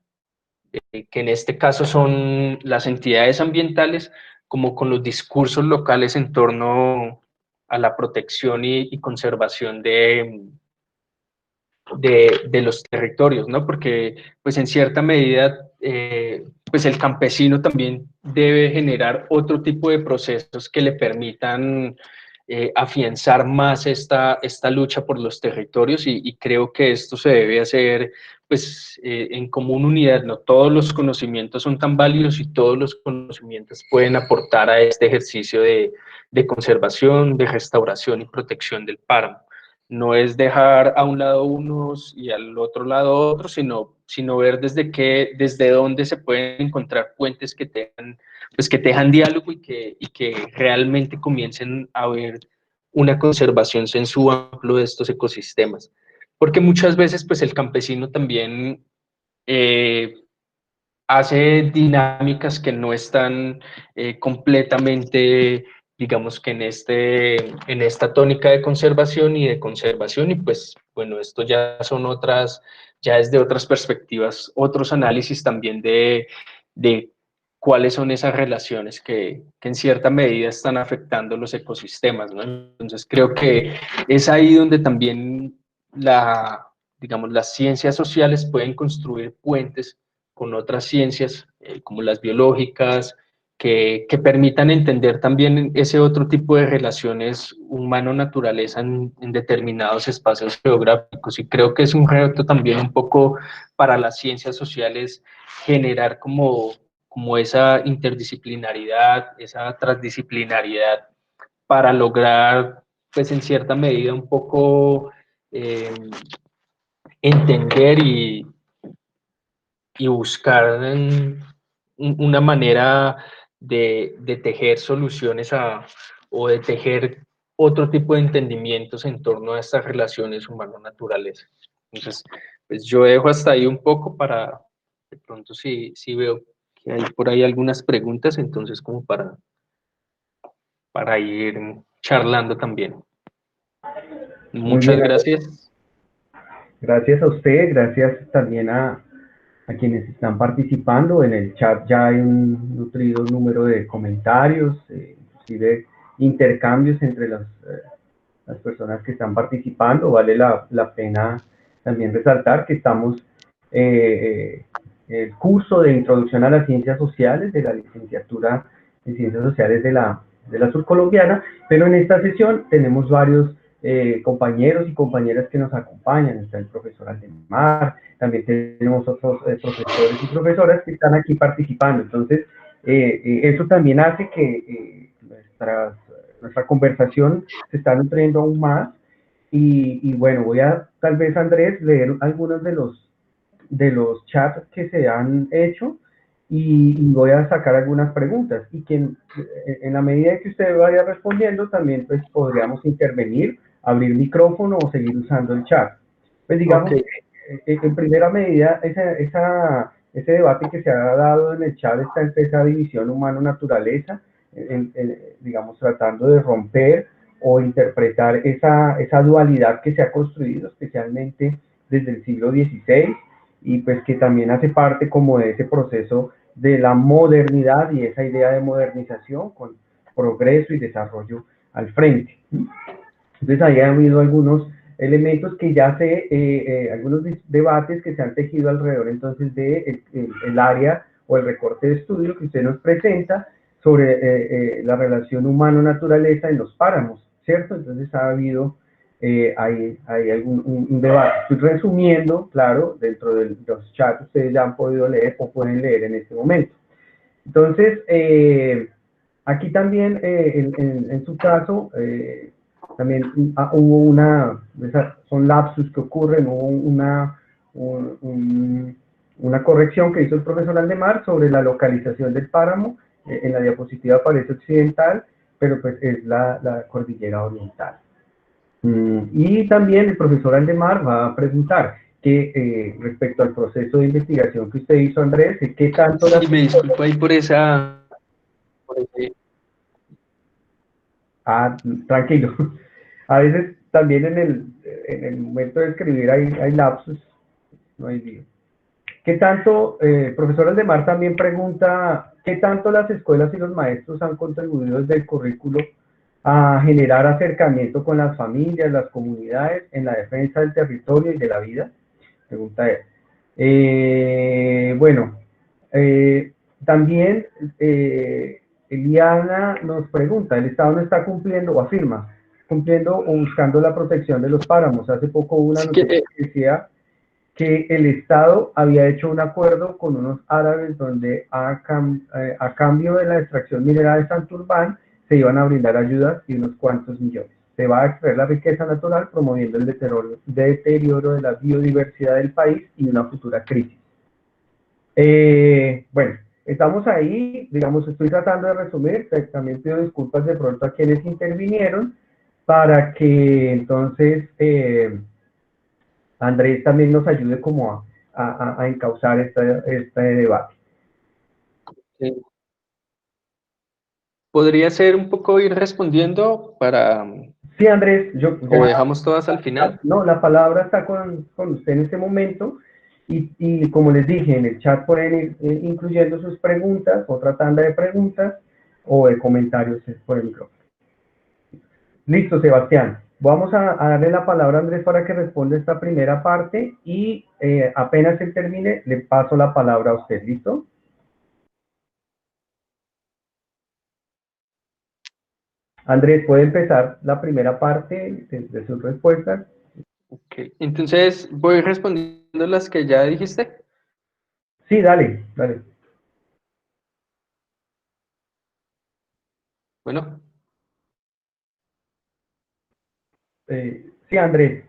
que en este caso son las entidades ambientales, como con los discursos locales en torno a la protección y conservación de los territorios, ¿no? Porque, pues, en cierta medida, pues, el campesino también debe generar otro tipo de procesos que le permitan afianzar más esta lucha por los territorios y creo que esto se debe hacer, pues, en común unidad, ¿no? Todos los conocimientos son tan válidos y todos los conocimientos pueden aportar a este ejercicio de conservación, de restauración y protección del páramo. No es dejar a un lado unos y al otro lado otros, sino ver desde dónde se pueden encontrar puentes que tengan, pues que tejan diálogo y que realmente comiencen a ver una conservación sensu amplio de estos ecosistemas. Porque muchas veces pues el campesino también eh, hace dinámicas que no están completamente, digamos que en esta tónica de conservación y pues bueno, esto ya son ya es de otras perspectivas, otros análisis también de cuáles son esas relaciones que en cierta medida están afectando los ecosistemas, ¿no? Entonces creo que es ahí donde también digamos, las ciencias sociales pueden construir puentes con otras ciencias, como las biológicas, que permitan entender también ese otro tipo de relaciones humano-naturaleza en determinados espacios geográficos. Y creo que es un reto también un poco para las ciencias sociales generar como esa interdisciplinaridad, esa transdisciplinaridad para lograr, pues en cierta medida, un poco entender y buscar una manera de tejer soluciones o de tejer otro tipo de entendimientos en torno a estas relaciones humano-naturaleza. Entonces, pues yo dejo hasta ahí un poco para, de pronto si veo que hay por ahí algunas preguntas, entonces como para ir charlando también. Muy Muchas bien, gracias. gracias a usted, gracias también a quienes están participando. En el chat ya hay un nutrido número de comentarios, inclusive intercambios entre las personas que están participando. Vale la pena también resaltar que estamos el curso de Introducción a las Ciencias Sociales de la licenciatura en Ciencias Sociales de la Surcolombiana, pero en esta sesión tenemos varios compañeros y compañeras que nos acompañan. Está el profesor Aldemar, también tenemos otros profesores y profesoras que están aquí participando. Entonces, eso también hace que nuestra conversación se está nutriendo aún más. Y bueno, voy a tal vez, Andrés, leer algunos de los chats que se han hecho y voy a sacar algunas preguntas. Y que en la medida que usted vaya respondiendo, también pues podríamos intervenir, abrir micrófono o seguir usando el chat. Pues Ok. digamos que en primera medida ese debate que se ha dado en el chat está entre esa división humano-naturaleza, digamos, tratando de romper o interpretar esa dualidad que se ha construido, especialmente desde el siglo XVI, y pues que también hace parte como de ese proceso de la modernidad y esa idea de modernización con progreso y desarrollo al frente. Entonces ahí ha habido algunos elementos que ya algunos debates que se han tejido alrededor entonces de el área o el recorte de estudio que usted nos presenta sobre la relación humano-naturaleza en los páramos, ¿cierto? Entonces ha habido hay un debate. Estoy resumiendo, claro, dentro de los chats ustedes ya han podido leer o pueden leer en este momento. Entonces, aquí también, en su caso, también hubo son lapsus que ocurren, hubo una corrección que hizo el profesor Aldemar sobre la localización del páramo. En la diapositiva aparece occidental, pero pues es la cordillera oriental. Y también el profesor Aldemar va a preguntar que respecto al proceso de investigación que usted hizo, Andrés, ¿qué tanto las Sí, me disculpo ahí por esa... Por ese... Ah, tranquilo. A veces también en el momento de escribir hay lapsus, no hay lío. ¿Qué tanto, profesor Aldemar también pregunta, qué tanto las escuelas y los maestros han contribuido desde el currículo a generar acercamiento con las familias, las comunidades, en la defensa del territorio y de la vida? Pregunta él. Bueno, eh, también Eliana nos pregunta, ¿el Estado no está cumpliendo o afirma, cumpliendo o buscando la protección de los páramos? Hace poco hubo una Sí que, noticia que decía que el Estado había hecho un acuerdo con unos árabes donde a cambio de la extracción mineral de Santurbán se iban a brindar ayudas y unos cuantos millones. Se va a extraer la riqueza natural promoviendo el deterioro de la biodiversidad del país y una futura crisis. Bueno, estamos ahí, digamos, estoy tratando de resumir, también pido disculpas de pronto a quienes intervinieron para que entonces Andrés también nos ayude como a encauzar este debate. podría ser un poco ir respondiendo para... Sí, Andrés, ¿O dejamos todas al final? no, la palabra está con usted en este momento y como les dije, en el chat pueden ir incluyendo sus preguntas, otra tanda de preguntas o de comentarios por el micrófono. Listo, Sebastián. Vamos a darle la palabra a Andrés para que responda esta primera parte y apenas él termine, le paso la palabra a usted. ¿Listo? Andrés, ¿puede empezar la primera parte de sus respuestas? Okay. Entonces, voy respondiendo las que ya dijiste. Sí, dale, dale. Bueno. Sí, Andrés,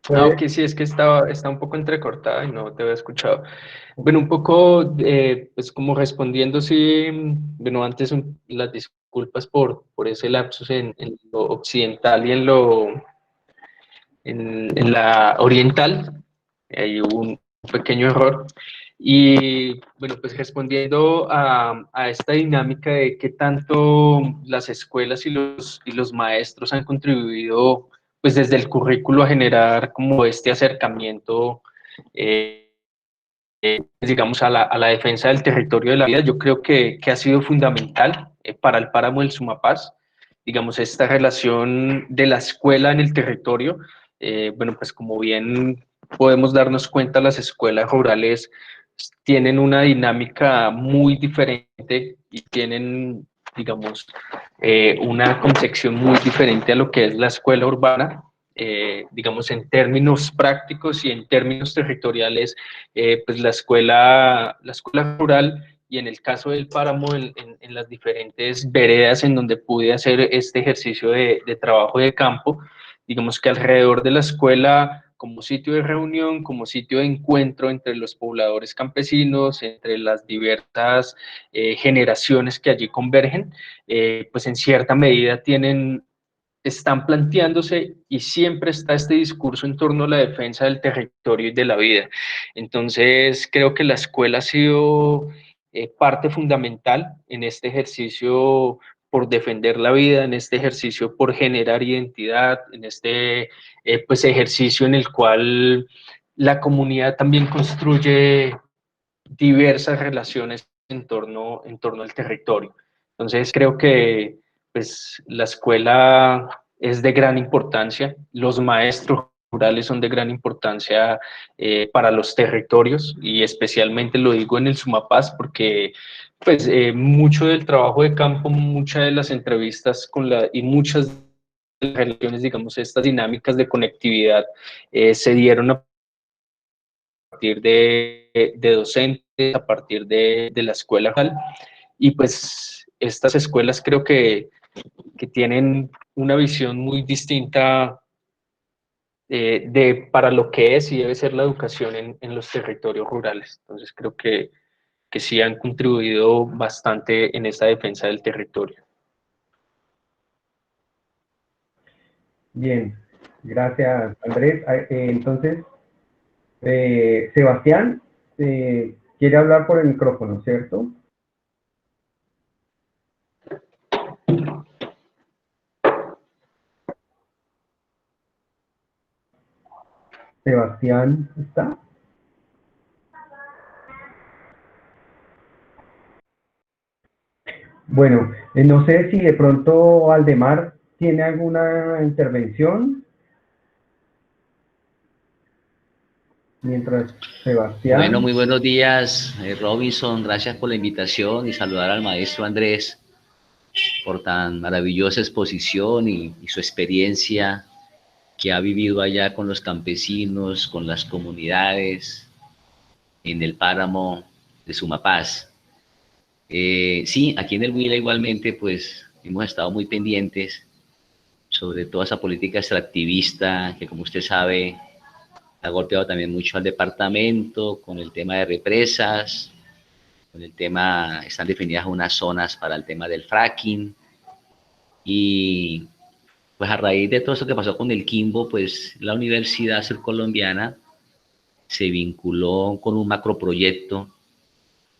Ah, puede. ok, sí, es que está un poco entrecortada y no te había escuchado. Bueno, un poco, pues como respondiendo, sí, bueno, antes las disculpas por ese lapsus en lo occidental y en la oriental, hay un pequeño error. Y bueno, pues respondiendo a esta dinámica de qué tanto las escuelas y los maestros han contribuido, pues desde el currículo a generar como este acercamiento, digamos, a la defensa del territorio de la vida, yo creo que ha sido fundamental para el páramo del Sumapaz, digamos, esta relación de la escuela en el territorio. Bueno, pues como bien podemos darnos cuenta, las escuelas rurales tienen una dinámica muy diferente y tienen, digamos, una concepción muy diferente a lo que es la escuela urbana. Digamos, en términos prácticos y en términos territoriales, pues la escuela rural y en el caso del páramo, en las diferentes veredas en donde pude hacer este ejercicio de trabajo de campo, digamos que alrededor de la escuela como sitio de reunión, como sitio de encuentro entre los pobladores campesinos, entre las diversas generaciones que allí convergen, pues en cierta medida están planteándose y siempre está este discurso en torno a la defensa del territorio y de la vida. Entonces, creo que la escuela ha sido parte fundamental en este ejercicio por defender la vida, en este ejercicio por generar identidad, en este pues ejercicio en el cual la comunidad también construye diversas relaciones en torno al territorio. Entonces creo que pues, la escuela es de gran importancia, los maestros rurales son de gran importancia para los territorios y especialmente lo digo en el Sumapaz porque pues mucho del trabajo de campo, muchas de las entrevistas y muchas de las relaciones, digamos, estas dinámicas de conectividad se dieron a partir de docentes, a partir de la escuela. Y pues estas escuelas creo que tienen una visión muy distinta para lo que es y debe ser la educación en los territorios rurales. Entonces creo que sí han contribuido bastante en esta defensa del territorio. Bien, gracias Andrés. Entonces, Sebastián quiere hablar por el micrófono, ¿cierto? Sebastián, ¿está? Bueno, no sé si de pronto Aldemar tiene alguna intervención mientras Bueno, Sebastián. muy buenos días, Robinson. Gracias por la invitación y saludar al maestro Andrés por tan maravillosa exposición y su experiencia que ha vivido allá con los campesinos, con las comunidades en el páramo de Sumapaz. Sí, aquí en el Huila igualmente, pues hemos estado muy pendientes sobre toda esa política extractivista que, como usted sabe, ha golpeado también mucho al departamento con el tema de represas, con el tema, están definidas unas zonas para el tema del fracking y pues a raíz de todo eso que pasó con el Quimbo, pues la Universidad Surcolombiana se vinculó con un macroproyecto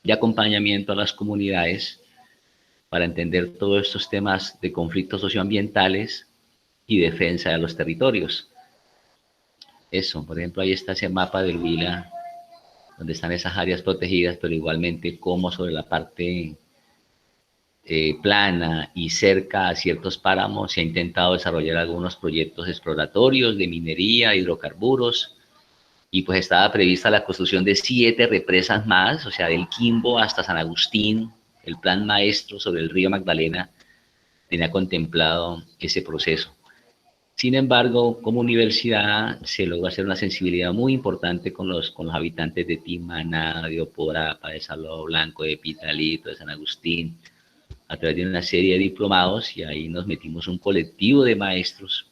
de acompañamiento a las comunidades para entender todos estos temas de conflictos socioambientales y defensa de los territorios. Eso, por ejemplo, ahí está ese mapa del Huila, donde están esas áreas protegidas, pero igualmente como sobre la parte plana y cerca a ciertos páramos se ha intentado desarrollar algunos proyectos exploratorios de minería, hidrocarburos, y pues estaba prevista la construcción de 7 represas más, o sea, del Quimbo hasta San Agustín. El plan maestro sobre el río Magdalena tenía contemplado ese proceso. Sin embargo, como universidad se logró hacer una sensibilidad muy importante con los habitantes de Timaná, de Oporapa, de Salvador Blanco, de Pitalito, de San Agustín, a través de una serie de diplomados, y ahí nos metimos un colectivo de maestros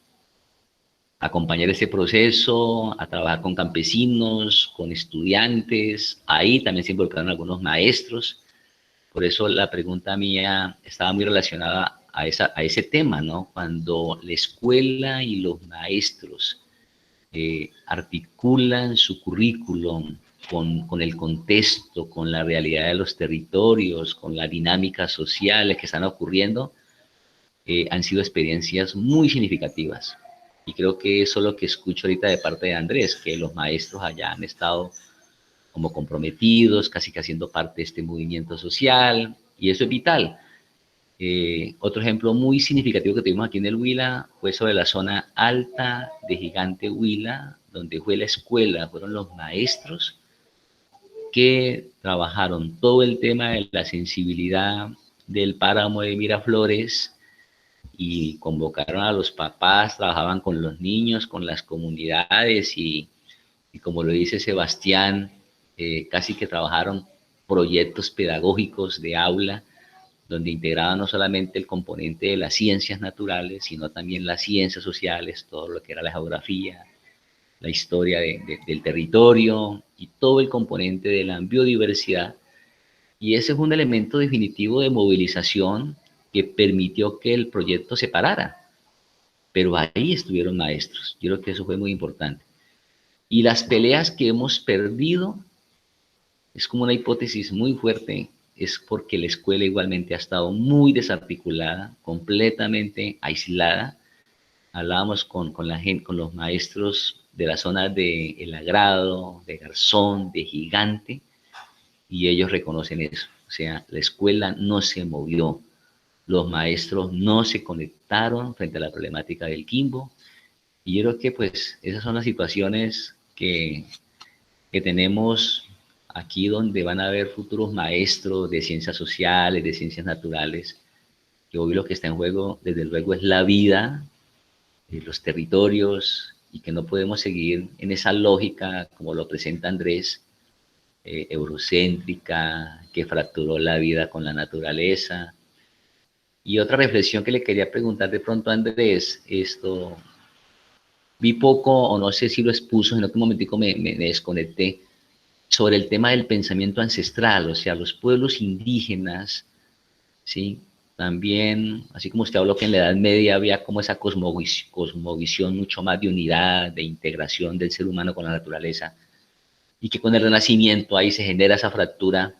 a acompañar ese proceso, a trabajar con campesinos, con estudiantes. Ahí también se involucraron algunos maestros. Por eso la pregunta mía estaba muy relacionada a ese tema, ¿no? Cuando la escuela y los maestros articulan su currículum con el contexto, con la realidad de los territorios, con las dinámicas sociales que están ocurriendo, han sido experiencias muy significativas. Y creo que eso es lo que escucho ahorita de parte de Andrés, que los maestros allá han estado como comprometidos, casi que haciendo parte de este movimiento social, y eso es vital. Otro ejemplo muy significativo que tuvimos aquí en el Huila fue sobre la zona alta de Gigante Huila, donde fue la escuela, fueron los maestros que trabajaron todo el tema de la sensibilidad del páramo de Miraflores y convocaron a los papás, trabajaban con los niños, con las comunidades y como lo dice Sebastián, casi que trabajaron proyectos pedagógicos de aula donde integraban no solamente el componente de las ciencias naturales, sino también las ciencias sociales, todo lo que era la geografía, la historia del territorio y todo el componente de la biodiversidad. Y ese es un elemento definitivo de movilización que permitió que el proyecto se parara. Pero ahí estuvieron maestros. Yo creo que eso fue muy importante. Y las peleas que hemos perdido, es como una hipótesis muy fuerte, es porque la escuela igualmente ha estado muy desarticulada, completamente aislada. Hablábamos con la gente, con los maestros de la zona de El Agrado, de Garzón, de Gigante, y ellos reconocen eso. O sea, la escuela no se movió, los maestros no se conectaron frente a la problemática del Quimbo, y yo creo que pues esas son las situaciones que tenemos aquí donde van a haber futuros maestros de ciencias sociales, de ciencias naturales, que hoy lo que está en juego, desde luego, es la vida, los territorios, y que no podemos seguir en esa lógica, como lo presenta Andrés, eurocéntrica, que fracturó la vida con la naturaleza. Y otra reflexión que le quería preguntar de pronto a Andrés, esto, vi poco, o no sé si lo expuso, en otro momentico me desconecté, sobre el tema del pensamiento ancestral, o sea, los pueblos indígenas, ¿sí? También, así como usted habló que en la Edad Media había como esa cosmovisión mucho más de unidad, de integración del ser humano con la naturaleza, y que con el Renacimiento ahí se genera esa fractura.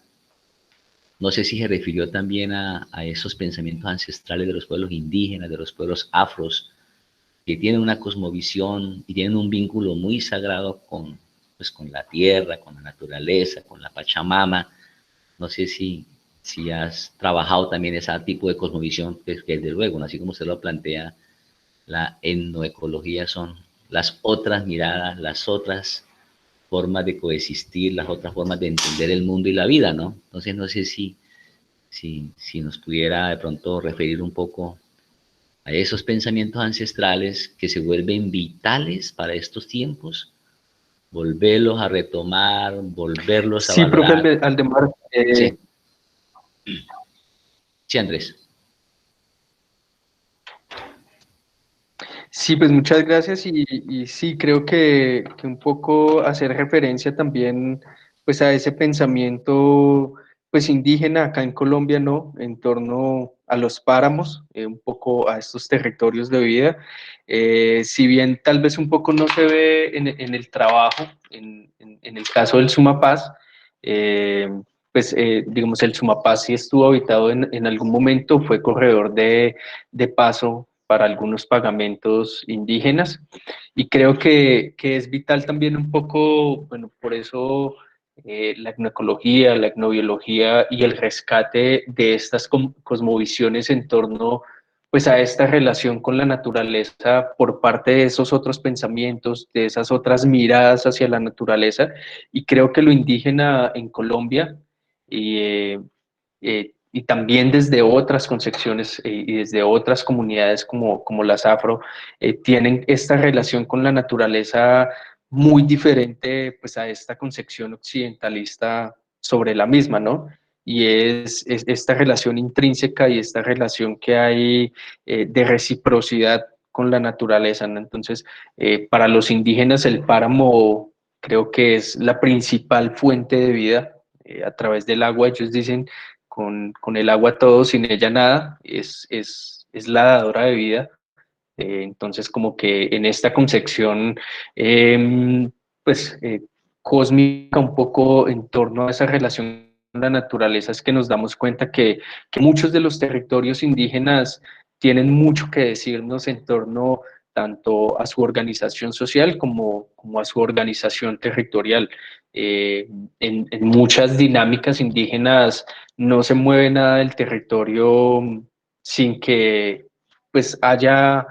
No sé si se refirió también a esos pensamientos ancestrales de los pueblos indígenas, de los pueblos afros, que tienen una cosmovisión y tienen un vínculo muy sagrado con, pues, con la tierra, con la naturaleza, con la Pachamama. No sé si has trabajado también ese tipo de cosmovisión, que desde luego, ¿no? Así como usted lo plantea, la etnoecología son las otras miradas, las otras formas de coexistir, las otras formas de entender el mundo y la vida, ¿no? Entonces no sé si nos pudiera de pronto referir un poco a esos pensamientos ancestrales que se vuelven vitales para estos tiempos, volverlos a retomar, volverlos a Sí, profe valorar. Aldemar, Sí, sí, Andrés. sí, pues muchas gracias y sí, creo que un poco hacer referencia también pues a ese pensamiento pues indígena acá en Colombia, ¿no? En torno a los páramos, un poco a estos territorios de vida. Si bien tal vez un poco no se ve en el trabajo, en el caso del Sumapaz, pues digamos el Sumapaz sí estuvo habitado en algún momento, fue corredor de paso para algunos pagamentos indígenas y creo que es vital también un poco, bueno, por eso la etnoecología, la etnobiología y el rescate de estas cosmovisiones en torno pues a esta relación con la naturaleza por parte de esos otros pensamientos, de esas otras miradas hacia la naturaleza y creo que lo indígena en Colombia y también desde otras concepciones y desde otras comunidades como las afro, tienen esta relación con la naturaleza muy diferente pues, a esta concepción occidentalista sobre la misma, ¿no? Y es esta relación intrínseca y esta relación que hay de reciprocidad con la naturaleza, ¿no? Entonces, para los indígenas el páramo creo que es la principal fuente de vida. A través del agua, ellos dicen con el agua todo, sin ella nada, es la dadora de vida. Entonces, como que en esta concepción, pues, cósmica, un poco en torno a esa relación con la naturaleza, es que nos damos cuenta que muchos de los territorios indígenas tienen mucho que decirnos en torno tanto a su organización social como a su organización territorial. En muchas dinámicas indígenas no se mueve nada del territorio sin que pues haya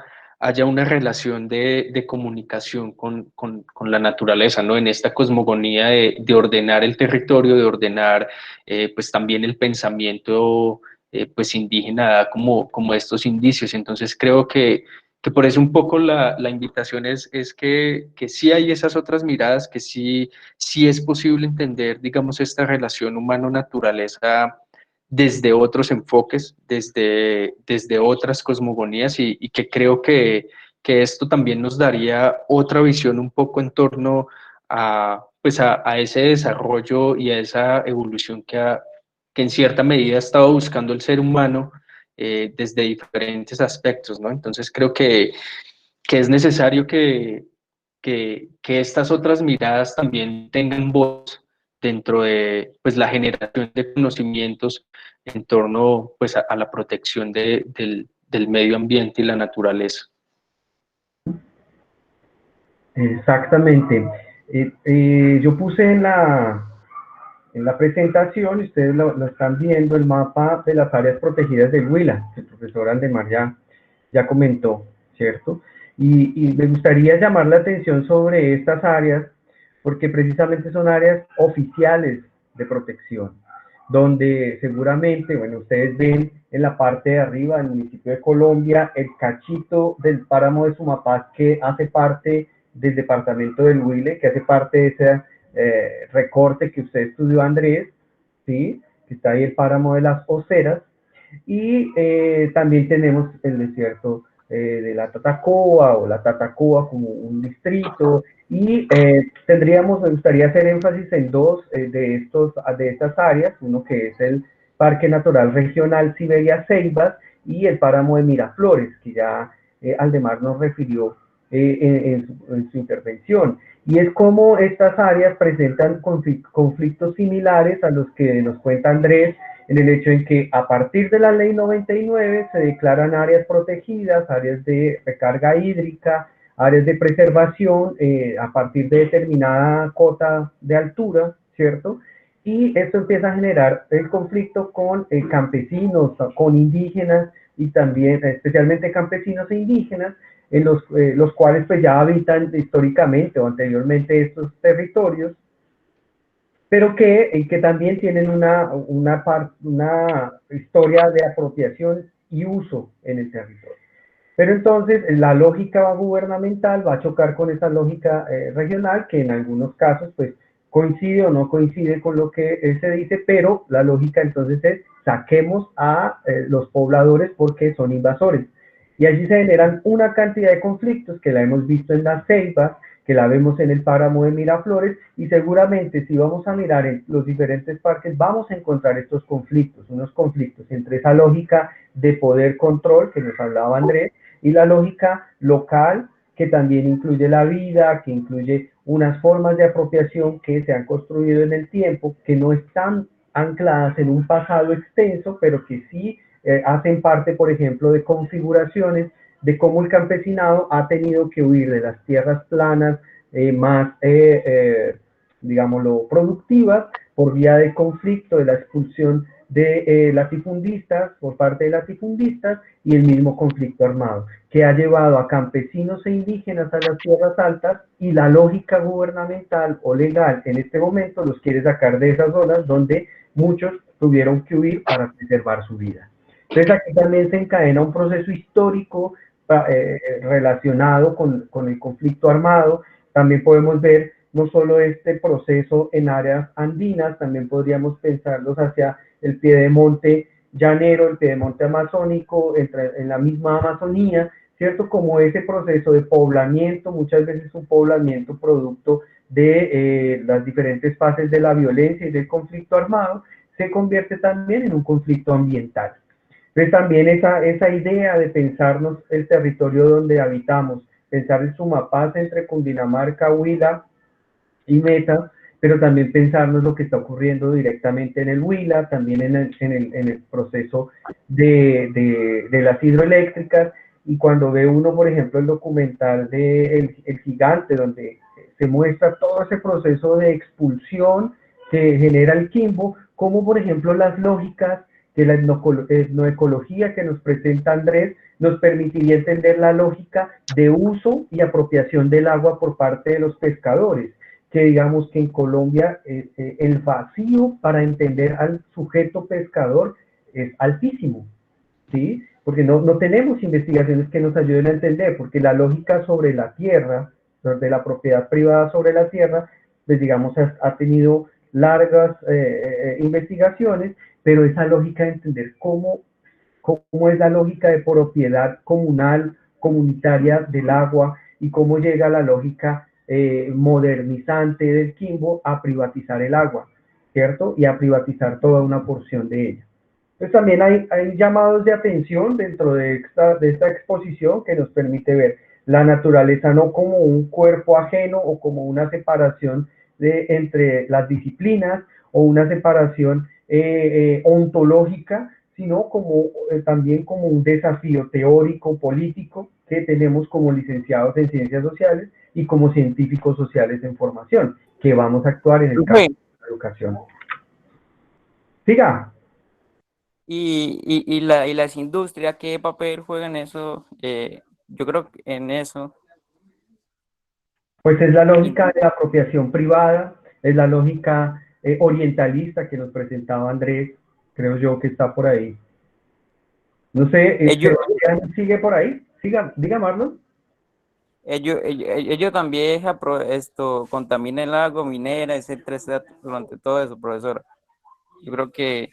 una relación de comunicación con la naturaleza, ¿no? En esta cosmogonía de ordenar el territorio, de ordenar pues también el pensamiento pues indígena como estos indicios. Entonces creo que por eso un poco la invitación es que sí hay esas otras miradas, que sí es posible entender, digamos, esta relación humano-naturaleza desde otros enfoques, desde otras cosmogonías y que creo que esto también nos daría otra visión un poco en torno pues a ese desarrollo y a esa evolución que en cierta medida ha estado buscando el ser humano desde diferentes aspectos, ¿no? Entonces creo que es necesario que estas otras miradas también tengan voz dentro de pues, la generación de conocimientos en torno pues, a la protección del medio ambiente y la naturaleza. Exactamente. Yo puse en la presentación, y ustedes lo están viendo, el mapa de las áreas protegidas del Huila, que el profesor Aldemar ya comentó, ¿cierto? Y me gustaría llamar la atención sobre estas áreas, porque precisamente son áreas oficiales de protección, donde seguramente, bueno, ustedes ven en la parte de arriba del municipio de Colombia el cachito del páramo de Sumapaz que hace parte del departamento del Huila, que hace parte de ese recorte que usted estudió, Andrés, ¿sí? Que está ahí el páramo de las Oceras, y también tenemos el desierto de la Tatacoa o la Tatacoa como un distrito, y me gustaría hacer énfasis en dos de estas áreas, uno que es el Parque Natural Regional Siberia-Ceibas y el páramo de Miraflores, que ya Aldemar nos refirió en su intervención. Y es como estas áreas presentan conflictos similares a los que nos cuenta Andrés, en el hecho en que a partir de la ley 99 se declaran áreas protegidas, áreas de recarga hídrica, áreas de preservación a partir de determinada cota de altura, ¿cierto? Y esto empieza a generar el conflicto con campesinos, con indígenas y también, especialmente campesinos e indígenas, en los cuales pues ya habitan históricamente o anteriormente estos territorios, pero que también tienen una historia de apropiación y uso en el territorio. Pero entonces la lógica gubernamental va a chocar con esa lógica regional, que en algunos casos pues coincide o no coincide con lo que se dice, pero la lógica entonces es saquemos a los pobladores porque son invasores. Y allí se generan una cantidad de conflictos que la hemos visto en las ceibas, que la vemos en el páramo de Miraflores, y seguramente si vamos a mirar en los diferentes parques vamos a encontrar estos conflictos, unos conflictos entre esa lógica de poder control que nos hablaba Andrés, y la lógica local, que también incluye la vida, que incluye unas formas de apropiación que se han construido en el tiempo, que no están ancladas en un pasado extenso, pero que sí hacen parte, por ejemplo, de configuraciones de cómo el campesinado ha tenido que huir de las tierras planas más, digámoslo, productivas, por vía de conflicto, de la expulsión de latifundistas, por parte de latifundistas, y el mismo conflicto armado, que ha llevado a campesinos e indígenas a las tierras altas, y la lógica gubernamental o legal en este momento los quiere sacar de esas zonas donde muchos tuvieron que huir para preservar su vida. Entonces aquí también se encadena un proceso histórico relacionado con el conflicto armado. También podemos ver no solo este proceso en áreas andinas, también podríamos pensarlos hacia el piedemonte llanero, el piedemonte amazónico, en la misma Amazonía, ¿cierto? Como ese proceso de poblamiento, muchas veces un poblamiento producto de las diferentes fases de la violencia y del conflicto armado, se convierte también en un conflicto ambiental. Entonces también esa idea de pensarnos el territorio donde habitamos, pensar el Sumapaz entre Cundinamarca, Huila y Meta, pero también pensarnos lo que está ocurriendo directamente en el Huila, también en el proceso de las hidroeléctricas, y cuando ve uno, por ejemplo, el documental de El Gigante, donde se muestra todo ese proceso de expulsión que genera el Quimbo, como por ejemplo las lógicas de la etnoecología que nos presenta Andrés, nos permitiría entender la lógica de uso y apropiación del agua por parte de los pescadores, que digamos que en Colombia el vacío para entender al sujeto pescador es altísimo, ¿sí? Porque no tenemos investigaciones que nos ayuden a entender, porque la lógica sobre la tierra, de la propiedad privada sobre la tierra, pues digamos ha tenido largas investigaciones, pero esa lógica de entender cómo es la lógica de propiedad comunal, comunitaria del agua, y cómo llega la lógica modernizante del Quimbo a privatizar el agua, ¿cierto? Y a privatizar toda una porción de ella. Entonces también hay llamados de atención dentro de esta exposición que nos permite ver la naturaleza no como un cuerpo ajeno o como una separación entre las disciplinas o una separación ontológica, sino también como un desafío teórico, político, que tenemos como licenciados en ciencias sociales y como científicos sociales en formación, que vamos a actuar en el campo de la educación. Siga. Y las industrias, ¿qué papel juegan eso? Yo creo que en eso. Pues es la lógica de la apropiación privada, es la lógica orientalista que nos presentaba Andrés, creo yo que está por ahí. No sé, ¿sigue por ahí? Diga Marlon. Ellos también contaminan el agua, minera, etcétera, durante todo eso, profesor. Yo creo que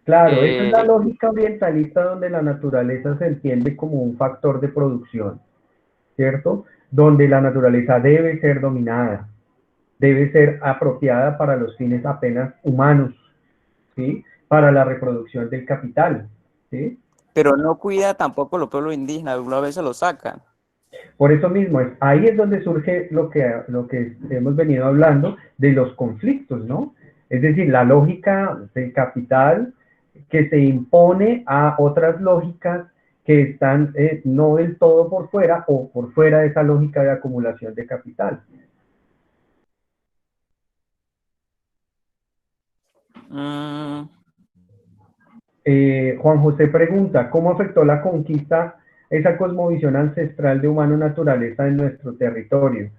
claro, esa es la lógica ambientalista donde la naturaleza se entiende como un factor de producción, ¿cierto? Donde la naturaleza debe ser dominada, debe ser apropiada para los fines apenas humanos, ¿sí? Para la reproducción del capital, ¿sí? Pero no cuida tampoco los pueblos indígenas, algunas veces lo sacan. Por eso mismo, ahí es donde surge lo que hemos venido hablando de los conflictos, ¿no? Es decir, la lógica del capital que se impone a otras lógicas que están no del todo por fuera o por fuera de esa lógica de acumulación de capital. Juan José pregunta, ¿cómo afectó la conquista esa cosmovisión ancestral de humano-naturaleza en nuestro territorio?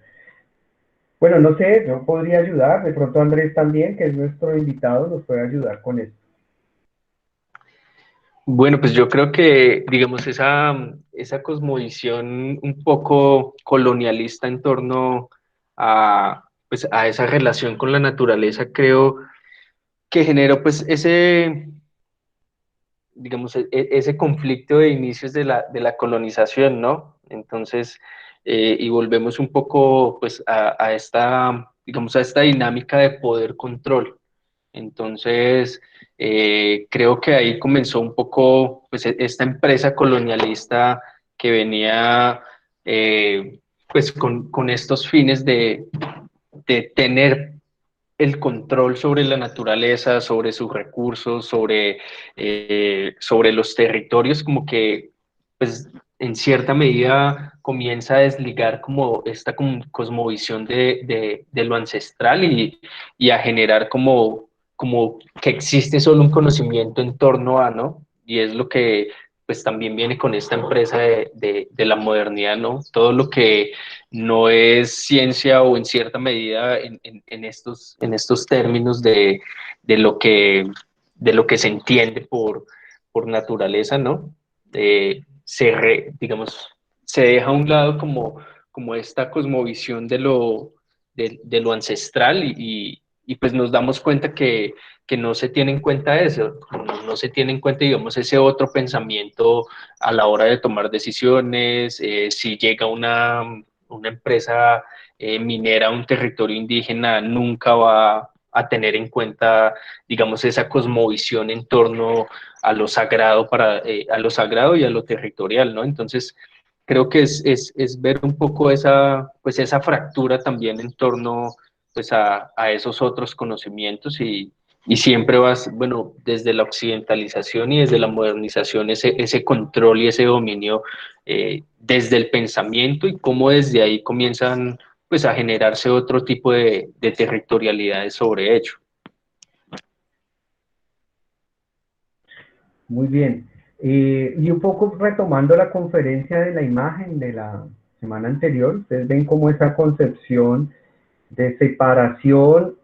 Bueno, no sé, yo podría ayudar, de pronto Andrés también, que es nuestro invitado, nos puede ayudar con esto. Bueno, pues yo creo que, digamos, esa cosmovisión un poco colonialista en torno pues, a esa relación con la naturaleza, creo que generó pues digamos, ese conflicto de inicios de la colonización, ¿no? Entonces, y volvemos un poco pues a esta, digamos, a esta dinámica de poder-control. Entonces, creo que ahí comenzó un poco pues, esta empresa colonialista que venía pues con estos fines de tener el control sobre la naturaleza, sobre sus recursos, sobre los territorios, como que pues en cierta medida comienza a desligar como esta cosmovisión de lo ancestral y a generar como que existe solo un conocimiento en torno a, ¿no? Y es lo que pues también viene con esta empresa de la modernidad, ¿no? Todo lo que no es ciencia o en cierta medida en estos términos de lo que se entiende por naturaleza, ¿no? Digamos, se deja a un lado como esta cosmovisión de lo ancestral y pues nos damos cuenta que no se tiene en cuenta eso, no se tiene en cuenta, digamos, ese otro pensamiento a la hora de tomar decisiones, si llega una empresa minera a un territorio indígena, nunca va a tener en cuenta, digamos, esa cosmovisión en torno a lo sagrado, a lo sagrado y a lo territorial, ¿no? Entonces, creo que es ver un poco pues esa fractura también en torno pues a esos otros conocimientos y siempre vas, bueno, desde la occidentalización y desde la modernización, ese control y ese dominio desde el pensamiento y cómo desde ahí comienzan pues a generarse otro tipo de territorialidades sobre ello. Muy bien. Y un poco retomando la conferencia de la imagen de la semana anterior, ustedes ven cómo esa concepción de separación,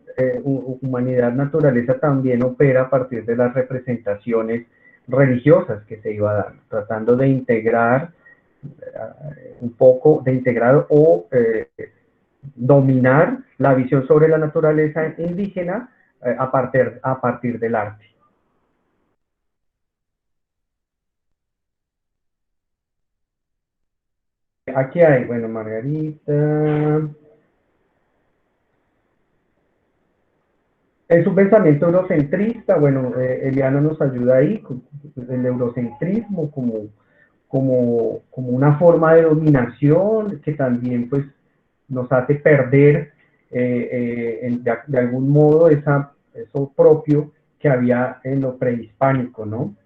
humanidad-naturaleza también opera a partir de las representaciones religiosas que se iba a dar, tratando de integrar un poco, de integrar o dominar la visión sobre la naturaleza indígena a partir del arte. Aquí hay, bueno, Margarita. Es un pensamiento eurocentrista, bueno, Eliana nos ayuda ahí, con el eurocentrismo como una forma de dominación que también pues nos hace perder de algún modo eso propio que había en lo prehispánico, ¿no?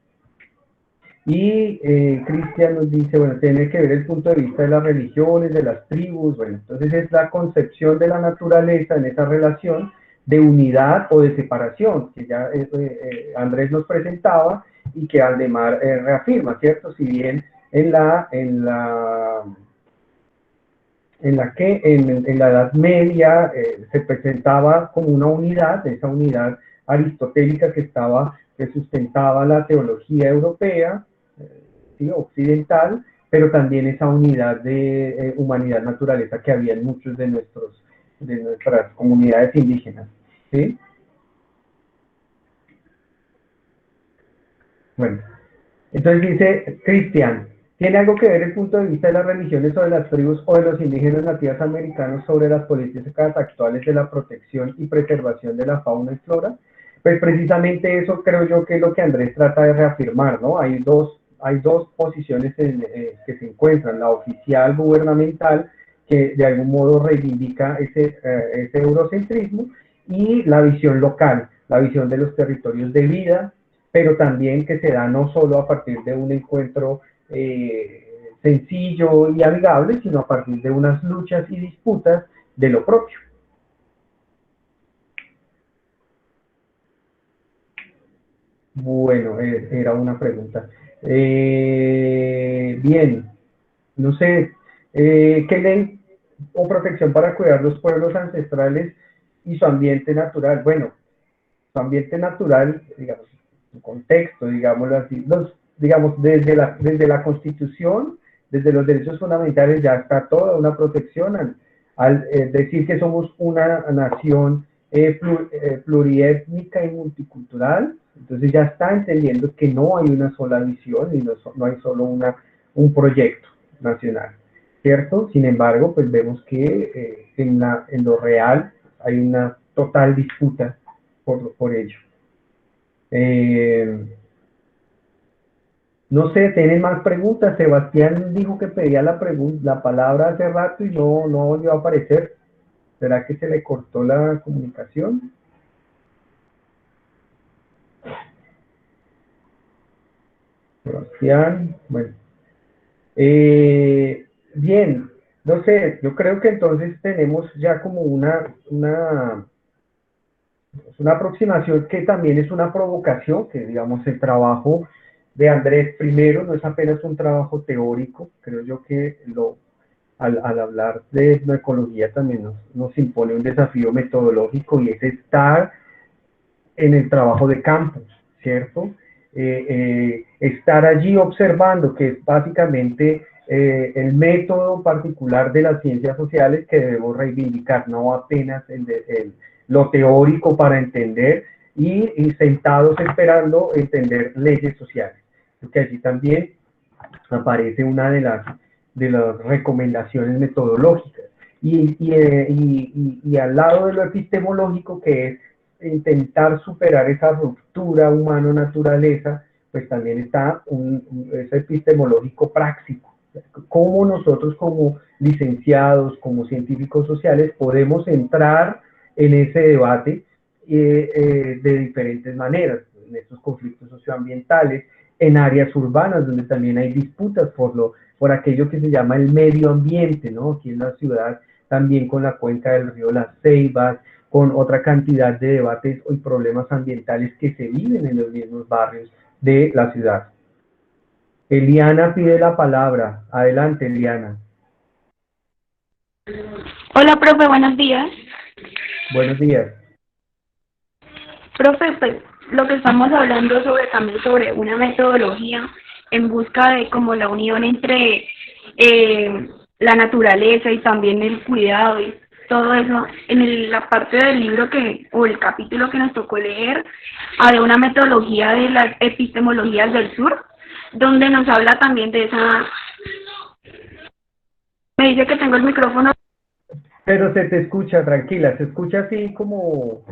Y Cristian nos dice, bueno, tiene que ver el punto de vista de las religiones, de las tribus, bueno, entonces es la concepción de la naturaleza en esa relación de unidad o de separación, que ya Andrés nos presentaba y que Aldemar reafirma, ¿cierto? Si bien en la Edad Media se presentaba como una unidad, esa unidad aristotélica que sustentaba la teología europea, ¿sí? Occidental, pero también esa unidad de humanidad-naturaleza que había en muchos de nuestras comunidades indígenas, ¿sí? Bueno, entonces dice Cristian, ¿Tiene algo que ver el punto de vista de las religiones sobre las tribus o de los indígenas nativos americanos sobre las políticas actuales de la protección y preservación de la fauna y flora? Pues precisamente eso creo yo que es lo que Andrés trata de reafirmar, ¿no? Hay dos posiciones que se encuentran, la oficial gubernamental, que de algún modo reivindica ese eurocentrismo, y la visión local, la visión de los territorios de vida, pero también que se da no solo a partir de un encuentro sencillo y amigable, sino a partir de unas luchas y disputas de lo propio. Bueno, era una pregunta. Bien, no sé, ¿qué ley o protección para cuidar los pueblos ancestrales y su ambiente natural? Bueno, su ambiente natural, digamos, su contexto, digámoslo así, digamos, desde la Constitución, desde los derechos fundamentales ya está toda una protección al decir que somos una nación pluriétnica y multicultural. Entonces ya está entendiendo que no hay una sola visión y no hay solo un proyecto nacional, ¿cierto? Sin embargo, pues vemos que en lo real hay una total disputa por ello. No sé, ¿tienen más preguntas? Sebastián dijo que pedía la palabra hace rato y no volvió a aparecer. ¿Será que se le cortó la comunicación? Sebastián, bueno. Bien, no sé, yo creo que entonces tenemos ya como una aproximación que también es una provocación, que digamos el trabajo de Andrés primero no es apenas un trabajo teórico, creo yo que al hablar de etnoecología también nos impone un desafío metodológico y es estar en el trabajo de campo, ¿cierto? Estar allí observando, que es básicamente el método particular de las ciencias sociales que debemos reivindicar, no apenas lo teórico para entender y sentados esperando entender leyes sociales. Porque allí también aparece una de las recomendaciones metodológicas. Y al lado de lo epistemológico, que es intentar superar esa ruptura humano-naturaleza, pues también está ese epistemológico práctico. Cómo nosotros como licenciados, como científicos sociales, podemos entrar en ese debate de diferentes maneras, en estos conflictos socioambientales, en áreas urbanas donde también hay disputas por aquello que se llama el medio ambiente, ¿no? Aquí en la ciudad también con la cuenca del río Las Ceibas, con otra cantidad de debates y problemas ambientales que se viven en los mismos barrios de la ciudad. Eliana pide la palabra. Adelante, Eliana. Hola, profe, buenos días. Buenos días. Profe, pues lo que estamos hablando también sobre una metodología en busca de como la unión entre la naturaleza y también el cuidado y todo eso. En la parte del libro o el capítulo que nos tocó leer, había una metodología de las epistemologías del sur, donde nos habla también de esa... Me dice que tengo el micrófono. Pero se te escucha, tranquila, se escucha así como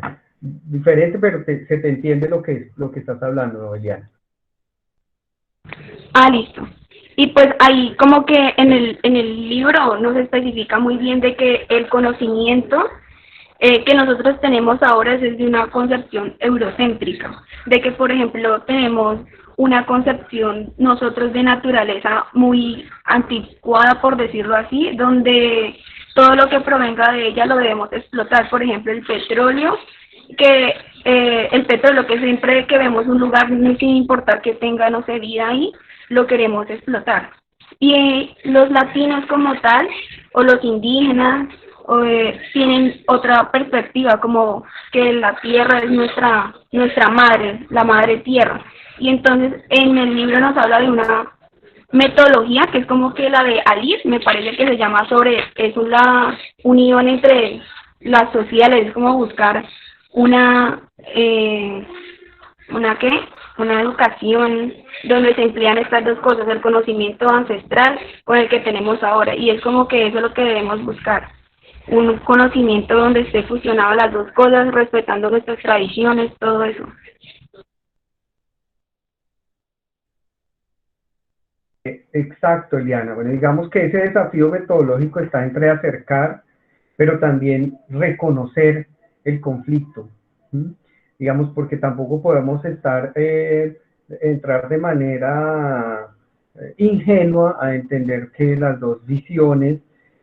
diferente, pero se te entiende lo que estás hablando, Eliana. Ah, listo. Y pues ahí como que en el libro nos especifica muy bien de que el conocimiento que nosotros tenemos ahora es de una concepción eurocéntrica, de que por ejemplo tenemos una concepción nosotros de naturaleza muy anticuada, por decirlo así, donde todo lo que provenga de ella lo debemos explotar. Por ejemplo, el petróleo, que el petróleo, que siempre que vemos un lugar, sin importar que tenga, no sé, vida ahí, lo queremos explotar. Y los latinos como tal, o los indígenas, tienen otra perspectiva, como que la tierra es nuestra madre, la madre tierra. Y entonces en el libro nos habla de una metodología que es como que la de Alice, me parece que se llama, es la unión entre las sociales, es como buscar una ¿qué? una educación donde se emplean estas dos cosas, el conocimiento ancestral con el que tenemos ahora, y es como que eso es lo que debemos buscar, un conocimiento donde esté fusionado las dos cosas, respetando nuestras tradiciones, todo eso. Exacto, Eliana. Bueno, digamos que ese desafío metodológico está entre acercar, pero también reconocer el conflicto. ¿Mm? Digamos, porque tampoco podemos entrar de manera ingenua a entender que las dos visiones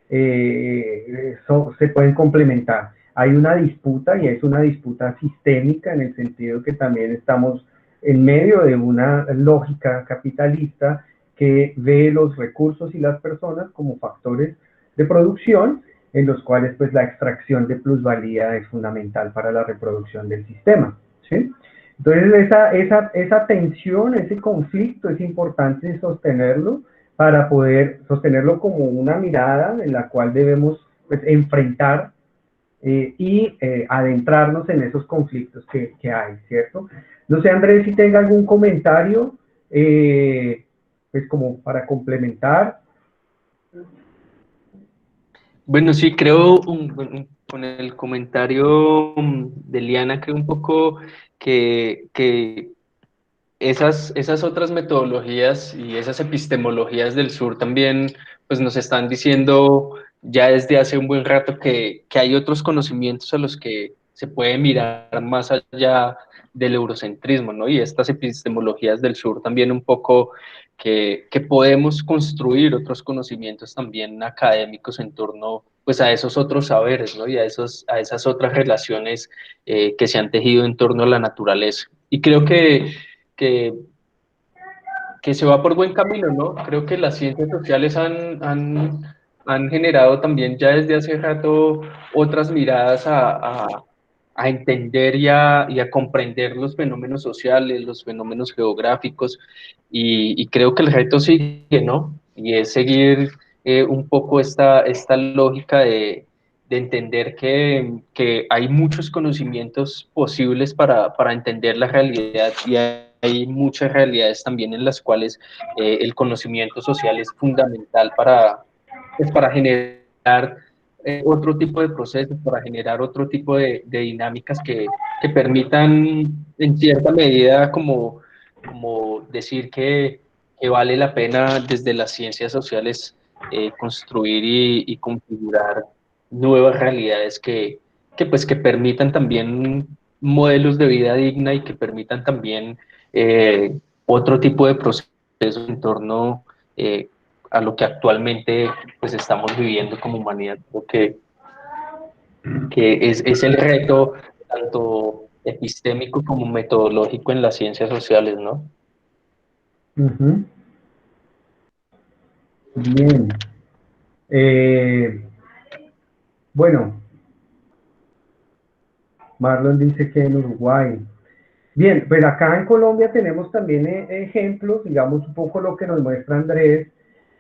se pueden complementar. Hay una disputa, y es una disputa sistémica en el sentido que también estamos en medio de una lógica capitalista que ve los recursos y las personas como factores de producción, en los cuales pues la extracción de plusvalía es fundamental para la reproducción del sistema, ¿sí? Entonces esa tensión, ese conflicto es importante sostenerlo para poder sostenerlo como una mirada en la cual debemos pues, enfrentar y adentrarnos en esos conflictos que hay, ¿cierto? No sé, Andrés, si tenga algún comentario, pues como para complementar. Bueno, sí, creo con el comentario de Liana, creo un poco que esas otras metodologías y esas epistemologías del sur también pues nos están diciendo ya desde hace un buen rato que hay otros conocimientos a los que se puede mirar más allá del eurocentrismo, ¿no? Y estas epistemologías del sur también un poco que podemos construir otros conocimientos también académicos en torno pues a esos otros saberes, ¿no? Y a esas otras relaciones que se han tejido en torno a la naturaleza. Y creo que, que se va por buen camino, ¿no? Creo que las ciencias sociales han generado también ya desde hace rato otras miradas a entender y a comprender los fenómenos sociales, los fenómenos geográficos, y creo que el reto sigue, ¿no? Y es seguir un poco esta lógica de entender que hay muchos conocimientos posibles para entender la realidad, y hay muchas realidades también en las cuales el conocimiento social es fundamental para generar otro tipo de procesos, para generar otro tipo de dinámicas que permitan en cierta medida como decir que vale la pena desde las ciencias sociales construir y configurar nuevas realidades que permitan también modelos de vida digna, y que permitan también otro tipo de procesos en torno a lo que actualmente pues estamos viviendo como humanidad. Creo que es el reto tanto epistémico como metodológico en las ciencias sociales, ¿no? Uh-huh. Bien. Bueno, Marlon dice que en Uruguay. Bien, pues acá en Colombia tenemos también ejemplos, digamos un poco lo que nos muestra Andrés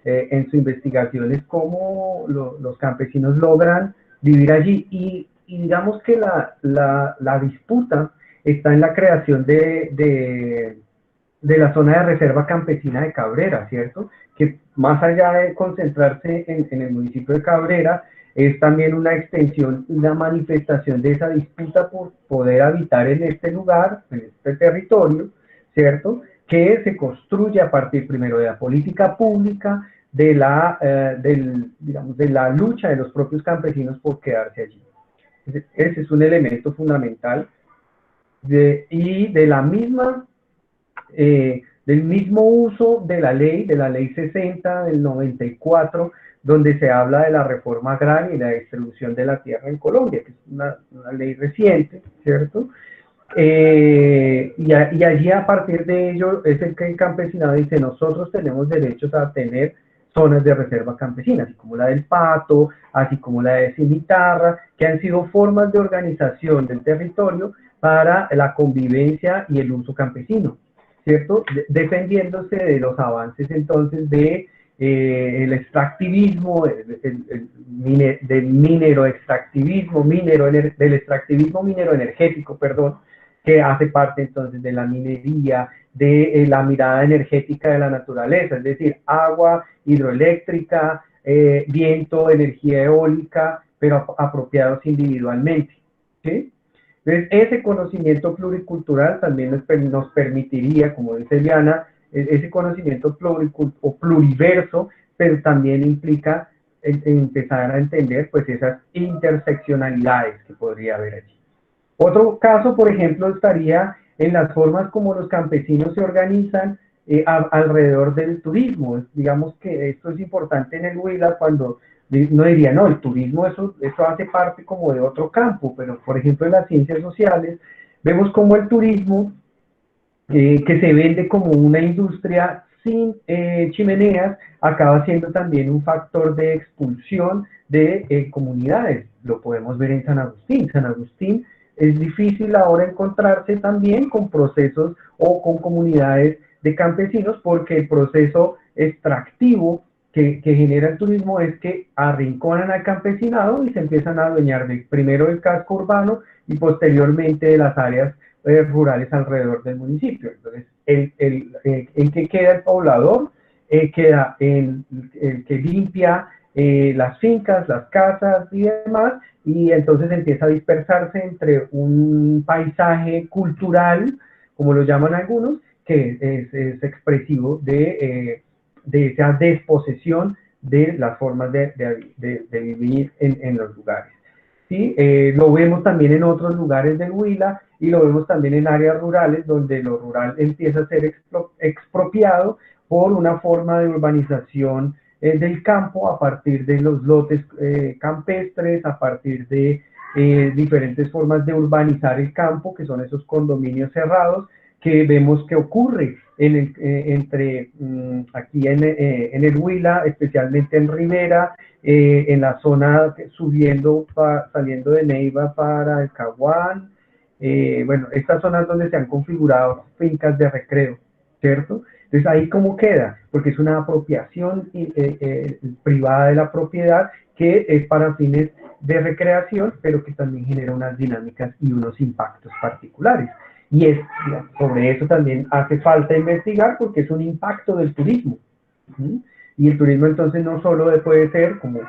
en su investigación, es cómo los campesinos logran vivir allí, y digamos que la disputa está en la creación de la zona de reserva campesina de Cabrera, ¿cierto? Que más allá de concentrarse en el municipio de Cabrera, es también una extensión, una manifestación de esa disputa por poder habitar en este lugar, en este territorio, ¿cierto? Que se construye a partir primero de la política pública, digamos, de la lucha de los propios campesinos por quedarse allí. Ese es un elemento fundamental y de la misma del mismo uso de la ley 60 del 94, donde se habla de la reforma agraria y la distribución de la tierra en Colombia, que es una ley reciente, ¿cierto? Y allí a partir de ello es el que el campesinado dice, nosotros tenemos derechos a tener zonas de reserva campesina, así como la del Pato, así como la de Cimitarra, que han sido formas de organización del territorio para la convivencia y el uso campesino, ¿cierto? Defendiéndose de los avances entonces de el extractivismo, del mineroextractivismo, del extractivismo minero energético, perdón, que hace parte entonces de la minería, de la mirada energética de la naturaleza, es decir, agua, hidroeléctrica, viento, energía eólica, pero apropiados individualmente, ¿sí? Entonces, ese conocimiento pluricultural también nos permitiría, como dice Eliana, ese conocimiento pluriverso, pero también implica empezar a entender pues esas interseccionalidades que podría haber allí. Otro caso, por ejemplo, estaría en las formas como los campesinos se organizan alrededor del turismo. Digamos que esto es importante en el Huila cuando no diría, no, el turismo eso hace parte como de otro campo, pero por ejemplo en las ciencias sociales vemos como el turismo que se vende como una industria sin chimeneas, acaba siendo también un factor de expulsión de comunidades. Lo podemos ver en San Agustín. San Agustín es difícil ahora encontrarse también con procesos o con comunidades de campesinos porque el proceso extractivo que genera el turismo es que arrinconan al campesinado y se empiezan a adueñar primero del casco urbano y posteriormente de las áreas rurales alrededor del municipio. Entonces, ¿en qué queda el poblador? Queda el que limpia las fincas, las casas y demás, y entonces empieza a dispersarse entre un paisaje cultural, como lo llaman algunos, que es expresivo de esa desposesión de las formas de vivir en los lugares. ¿Sí? Lo vemos también en otros lugares del Huila y lo vemos también en áreas rurales donde lo rural empieza a ser expropiado por una forma de urbanización del campo a partir de los lotes campestres, a partir de diferentes formas de urbanizar el campo, que son esos condominios cerrados, que vemos que ocurre aquí en el Huila, especialmente en Rivera, en la zona saliendo de Neiva para el Caguán, bueno, estas zonas donde se han configurado fincas de recreo, ¿cierto? Entonces, ahí cómo queda, porque es una apropiación privada de la propiedad que es para fines de recreación, pero que también genera unas dinámicas y unos impactos particulares. Y sobre eso también hace falta investigar porque es un impacto del turismo. ¿Sí? Y el turismo entonces no solo puede ser, como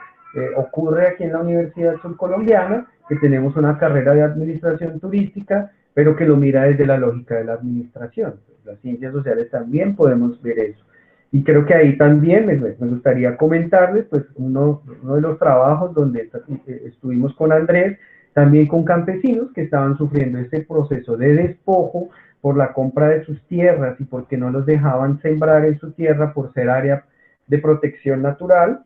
ocurre aquí en la Universidad Surcolombiana, que tenemos una carrera de administración turística, pero que lo mira desde la lógica de la administración. Las ciencias sociales también podemos ver eso. Y creo que ahí también me gustaría comentarles, pues uno de los trabajos donde estuvimos con Andrés, también con campesinos que estaban sufriendo ese proceso de despojo por la compra de sus tierras y porque no los dejaban sembrar en su tierra por ser área de protección natural,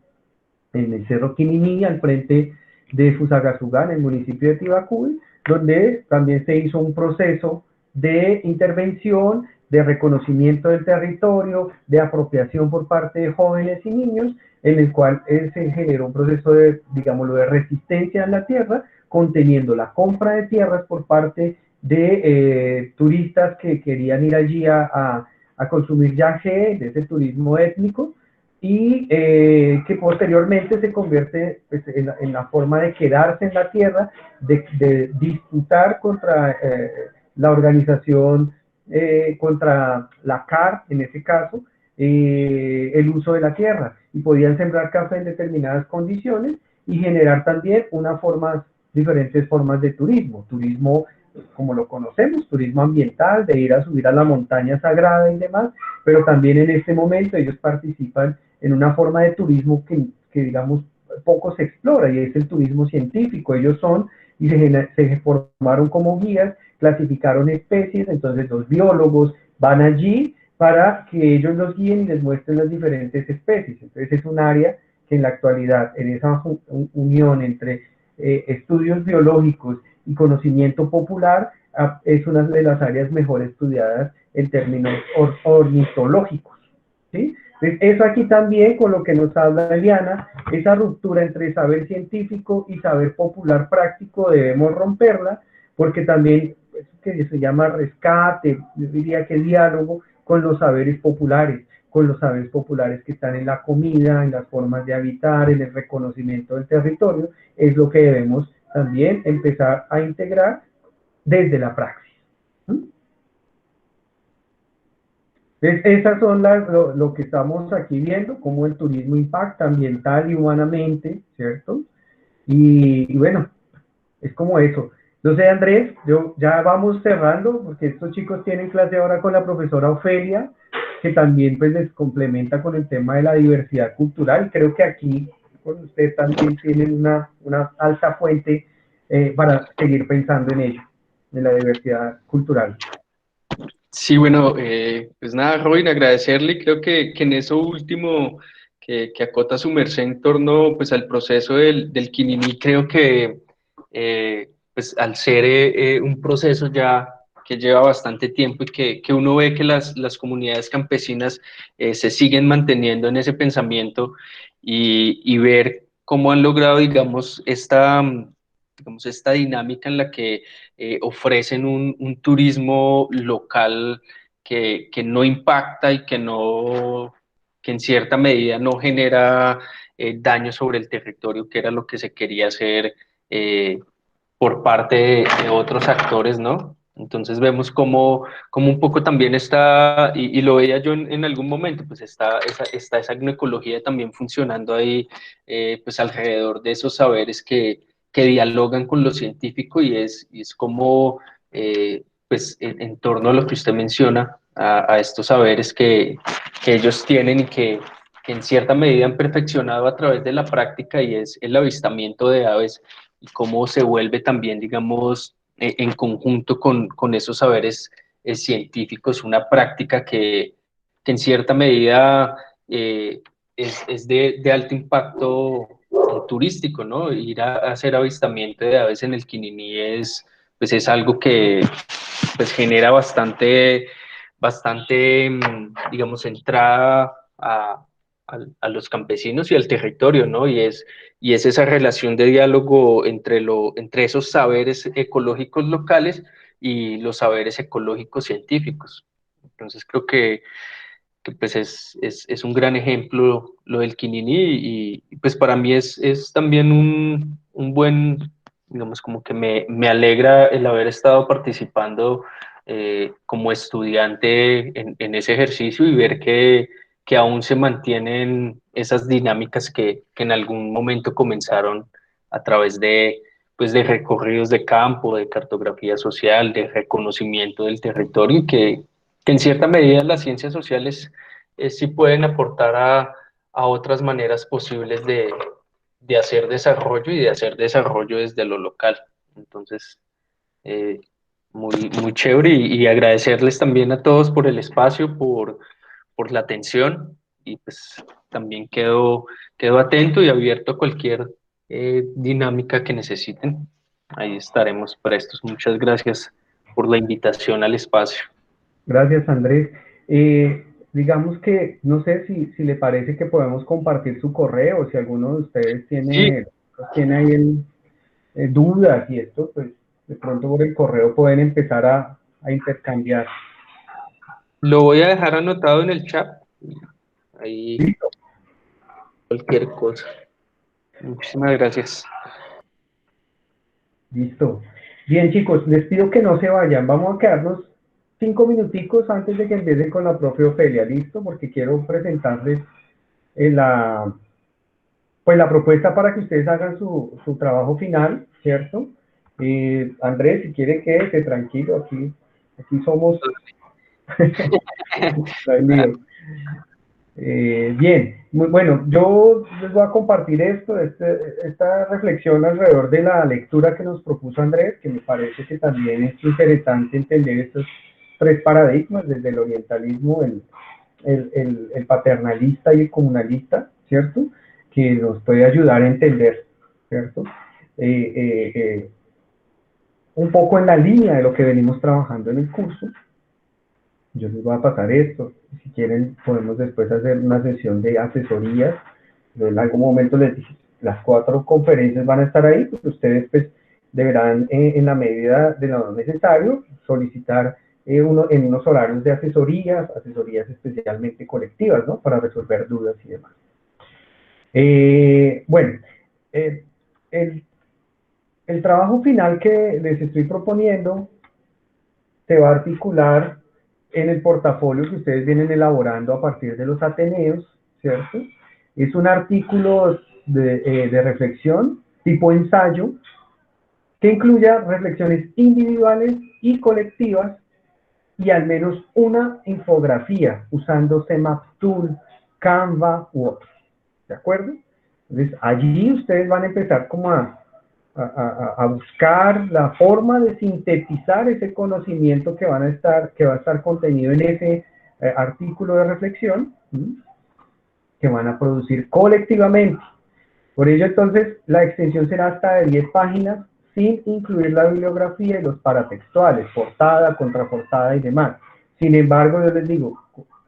en el Cerro Quininí, al frente de Fusagasugá, en el municipio de Tibacuy, donde también se hizo un proceso de intervención, de reconocimiento del territorio, de apropiación por parte de jóvenes y niños, en el cual se generó un proceso de, digámoslo, de resistencia en la tierra, conteniendo la compra de tierras por parte de turistas que querían ir allí a consumir yagé, de ese turismo étnico, y que posteriormente se convierte pues, en la forma de quedarse en la tierra, de disputar contra la organización, contra la CAR, en ese caso, el uso de la tierra, y podían sembrar café en determinadas condiciones y generar también diferentes formas de turismo como lo conocemos, turismo ambiental, de ir a subir a la montaña sagrada y demás, pero también en este momento ellos participan en una forma de turismo que digamos, poco se explora, y es el turismo científico. Ellos se formaron como guías, clasificaron especies, entonces los biólogos van allí para que ellos los guíen y les muestren las diferentes especies. Entonces es un área que en la actualidad, en esa unión entre estudios biológicos y conocimiento popular, es una de las áreas mejor estudiadas en términos ornitológicos, ¿sí? Entonces, eso aquí también, con lo que nos habla Eliana, esa ruptura entre saber científico y saber popular práctico, debemos romperla, porque también, que se llama rescate, yo diría que diálogo con los saberes populares que están en la comida, en las formas de habitar, en el reconocimiento del territorio, es lo que debemos también empezar a integrar desde la praxis. Esas son lo que estamos aquí viendo, cómo el turismo impacta ambiental y humanamente, ¿cierto? Y bueno, es como eso. No sé, Andrés, ya vamos cerrando, porque estos chicos tienen clase ahora con la profesora Ofelia, que también pues les complementa con el tema de la diversidad cultural. Creo que aquí con ustedes también tienen una alta fuente para seguir pensando en ello, en la diversidad cultural. Sí, bueno, pues nada, Robin, agradecerle, creo que en eso último que acota su merced en torno pues al proceso del Quininí, creo que pues al ser un proceso ya que lleva bastante tiempo y que uno ve que las comunidades campesinas se siguen manteniendo en ese pensamiento y ver cómo han logrado, digamos, esta dinámica en la que ofrecen un turismo local que no impacta y que en cierta medida no genera daño sobre el territorio, que era lo que se quería hacer eh, por parte de otros actores, ¿no? Entonces vemos como un poco también está, y lo veía yo en algún momento, pues está esa agroecología también funcionando ahí, pues alrededor de esos saberes que dialogan con lo científico y es como, pues en torno a lo que usted menciona, a estos saberes que ellos tienen y que en cierta medida han perfeccionado a través de la práctica y es el avistamiento de aves y cómo se vuelve también, digamos, en conjunto con esos saberes científicos, una práctica que en cierta medida es de alto impacto turístico, ¿no? Ir a hacer avistamiento de aves en el Quininí pues es algo que pues genera bastante, digamos, entrada a los campesinos y al territorio, ¿no? Y es esa relación de diálogo entre esos saberes ecológicos locales y los saberes ecológicos científicos. Entonces creo que pues es un gran ejemplo lo del Quininí y pues para mí es también un buen, digamos, como que me alegra el haber estado participando como estudiante en ese ejercicio y ver que aún se mantienen esas dinámicas que en algún momento comenzaron a través pues de recorridos de campo, de cartografía social, de reconocimiento del territorio, que en cierta medida las ciencias sociales sí pueden aportar a otras maneras posibles de hacer desarrollo y de hacer desarrollo desde lo local. Entonces, eh, muy chévere y agradecerles también a todos por el espacio, por la atención y pues también quedo atento y abierto a cualquier dinámica que necesiten. Ahí estaremos prestos. Muchas gracias por la invitación al espacio. Gracias, Andrés. Digamos que, no sé si le parece que podemos compartir su correo, si alguno de ustedes Sí, tiene ahí dudas y esto, pues de pronto por el correo pueden empezar a intercambiar. lo voy a dejar anotado en el chat. Ahí Listo, cualquier cosa. Muchísimas gracias. listo. Bien, chicos, les pido que no se vayan. Vamos a quedarnos 5 minuticos antes de que empiecen con la propia Ofelia, ¿listo? Porque quiero presentarles pues la propuesta para que ustedes hagan su trabajo final, ¿cierto? Andrés, si quiere quédese tranquilo, aquí somos, no hay lío. Bien, muy bueno, yo les voy a compartir esta reflexión alrededor de la lectura que nos propuso Andrés, que me parece que también es interesante entender estos tres paradigmas, desde el orientalismo, el paternalista y el comunalista, ¿cierto? Que nos puede ayudar a entender, ¿cierto? Eh, eh, eh, un poco en la línea de lo que venimos trabajando en el curso. Yo les voy a pasar esto. Si quieren, podemos después hacer una sesión de asesorías. Yo en algún momento les dije, las 4 conferencias van a estar ahí, pues ustedes pues deberán, en la medida de lo necesario, solicitar en unos horarios de asesorías especialmente colectivas, ¿no? Para resolver dudas y demás. Bueno, eh, el, el trabajo final que les estoy proponiendo se va a articular en el portafolio que ustedes vienen elaborando a partir de los Ateneos, ¿cierto? Es un artículo de reflexión tipo ensayo que incluya reflexiones individuales y colectivas y al menos una infografía usando CMAP Tool, Canva u otro. ¿De acuerdo? Entonces, allí ustedes van a empezar como a buscar la forma de sintetizar ese conocimiento que va a estar contenido en ese artículo de reflexión, ¿sí? Que van a producir colectivamente. Por ello, entonces, la extensión será hasta de 10 páginas, sin incluir la bibliografía y los paratextuales, portada, contraportada y demás. Sin embargo, yo les digo,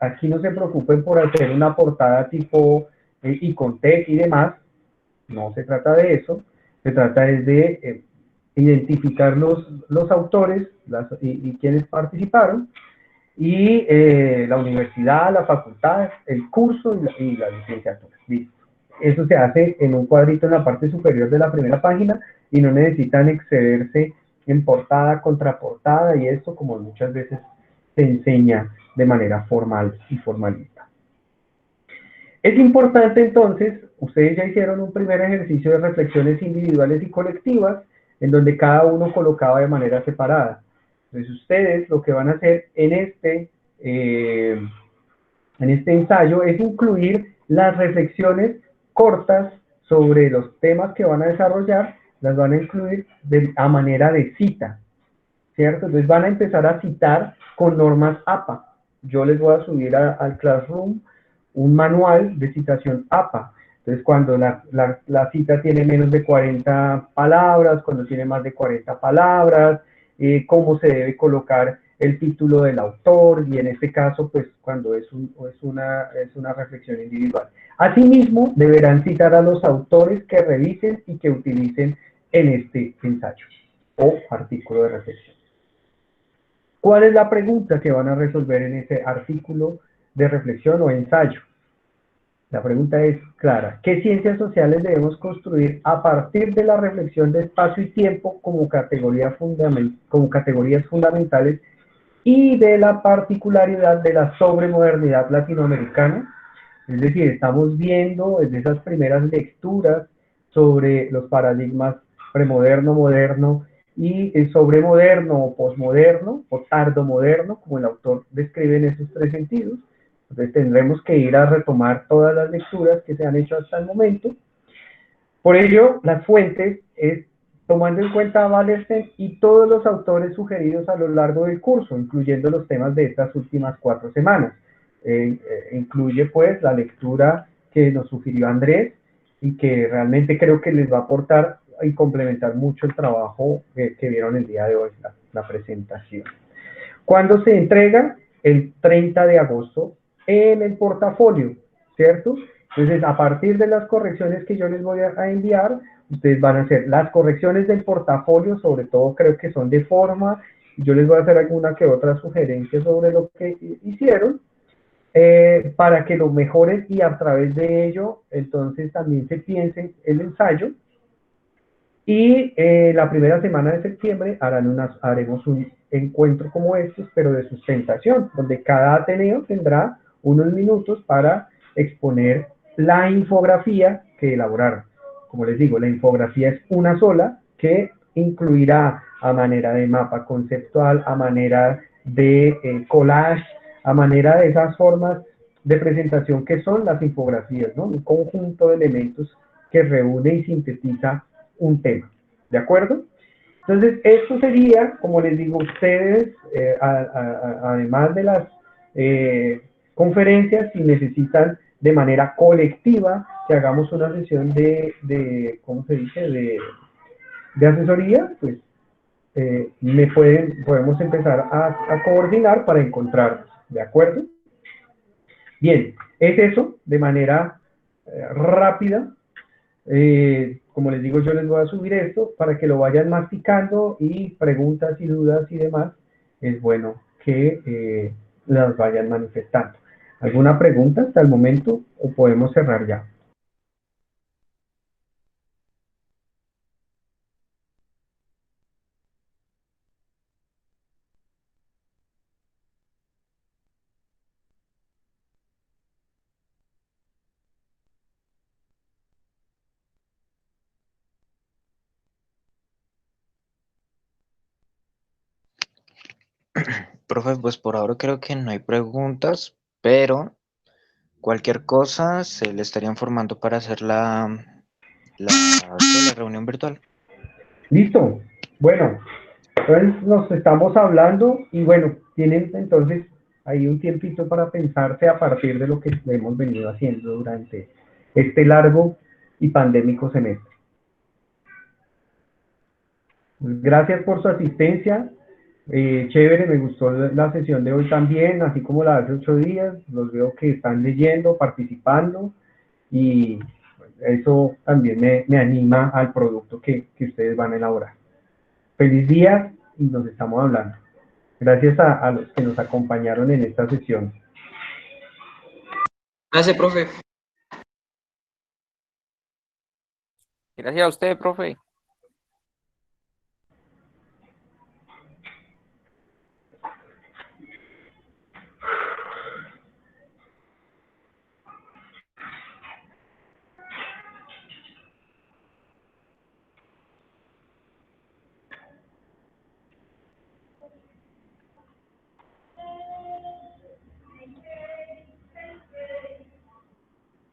aquí no se preocupen por hacer una portada tipo Icontec y demás, no se trata de eso, se trata es de identificar los autores y quienes participaron, y la universidad, la facultad, el curso y la licenciatura. Listo. Eso se hace en un cuadrito en la parte superior de la primera página y no necesitan excederse en portada, contraportada y esto como muchas veces se enseña de manera formal y formalista. Es importante entonces, ustedes ya hicieron un primer ejercicio de reflexiones individuales y colectivas en donde cada uno colocaba de manera separada. Entonces ustedes lo que van a hacer en este ensayo es incluir las reflexiones cortas sobre los temas que van a desarrollar, las van a incluir a manera de cita, ¿cierto? Entonces van a empezar a citar con normas APA. Yo les voy a subir al Classroom un manual de citación APA. Entonces, cuando la cita tiene menos de 40 palabras, cuando tiene más de 40 palabras, cómo se debe colocar el título del autor, y en este caso, pues, cuando es una reflexión individual. Asimismo, deberán citar a los autores que revisen y que utilicen en este ensayo o artículo de reflexión. ¿Cuál es la pregunta que van a resolver en ese artículo de reflexión o ensayo? La pregunta es clara. ¿Qué ciencias sociales debemos construir a partir de la reflexión de espacio y tiempo como categorías fundamentales y de la particularidad de la sobremodernidad latinoamericana? Es decir, estamos viendo desde esas primeras lecturas sobre los paradigmas premoderno, moderno y sobremoderno o posmoderno o tardomoderno, como el autor describe en esos tres sentidos. Entonces tendremos que ir a retomar todas las lecturas que se han hecho hasta el momento. Por ello, las fuentes es tomando en cuenta a Wallerstein y todos los autores sugeridos a lo largo del curso, incluyendo los temas de estas últimas 4 semanas. Incluye pues la lectura que nos sugirió Andrés y que realmente creo que les va a aportar y complementar mucho el trabajo que vieron el día de hoy, la presentación. ¿Cuándo se entrega? El 30 de agosto en el portafolio, ¿cierto? Entonces, a partir de las correcciones que yo les voy a enviar, ustedes van a hacer las correcciones del portafolio, sobre todo creo que son de forma, yo les voy a hacer alguna que otra sugerencia sobre lo que hicieron, para que lo mejoren y a través de ello, entonces también se piense el ensayo. Y la primera semana de septiembre haremos un encuentro como estos, pero de sustentación, donde cada Ateneo tendrá unos minutos para exponer la infografía que elaboraron. Como les digo, la infografía es una sola que incluirá a manera de mapa conceptual, a manera de collage, a manera de esas formas de presentación que son las infografías, ¿no? Un conjunto de elementos que reúne y sintetiza un tema, ¿de acuerdo? Entonces, esto sería, como les digo, ustedes, además de las conferencias, si necesitan de manera colectiva que hagamos una sesión ¿cómo se dice?, de asesoría, pues podemos empezar a coordinar para encontrarnos, ¿de acuerdo? Bien, es eso, de manera rápida. Como les digo, yo les voy a subir esto para que lo vayan masticando y preguntas y dudas y demás, es bueno que las vayan manifestando. ¿Alguna pregunta hasta el momento o podemos cerrar ya? Profe, pues por ahora creo que no hay preguntas, pero cualquier cosa se le estaría informando para hacer la reunión virtual. Listo. Bueno, entonces nos estamos hablando y bueno, tienen entonces ahí un tiempito para pensarse a partir de lo que hemos venido haciendo durante este largo y pandémico semestre. Gracias por su asistencia. Chévere, me gustó la sesión de hoy también, así como la de hace 8 días. Los veo que están leyendo, participando y eso también me anima al producto que ustedes van a elaborar. Feliz día y nos estamos hablando. Gracias a los que nos acompañaron en esta sesión. Gracias, profe. Gracias a usted, profe.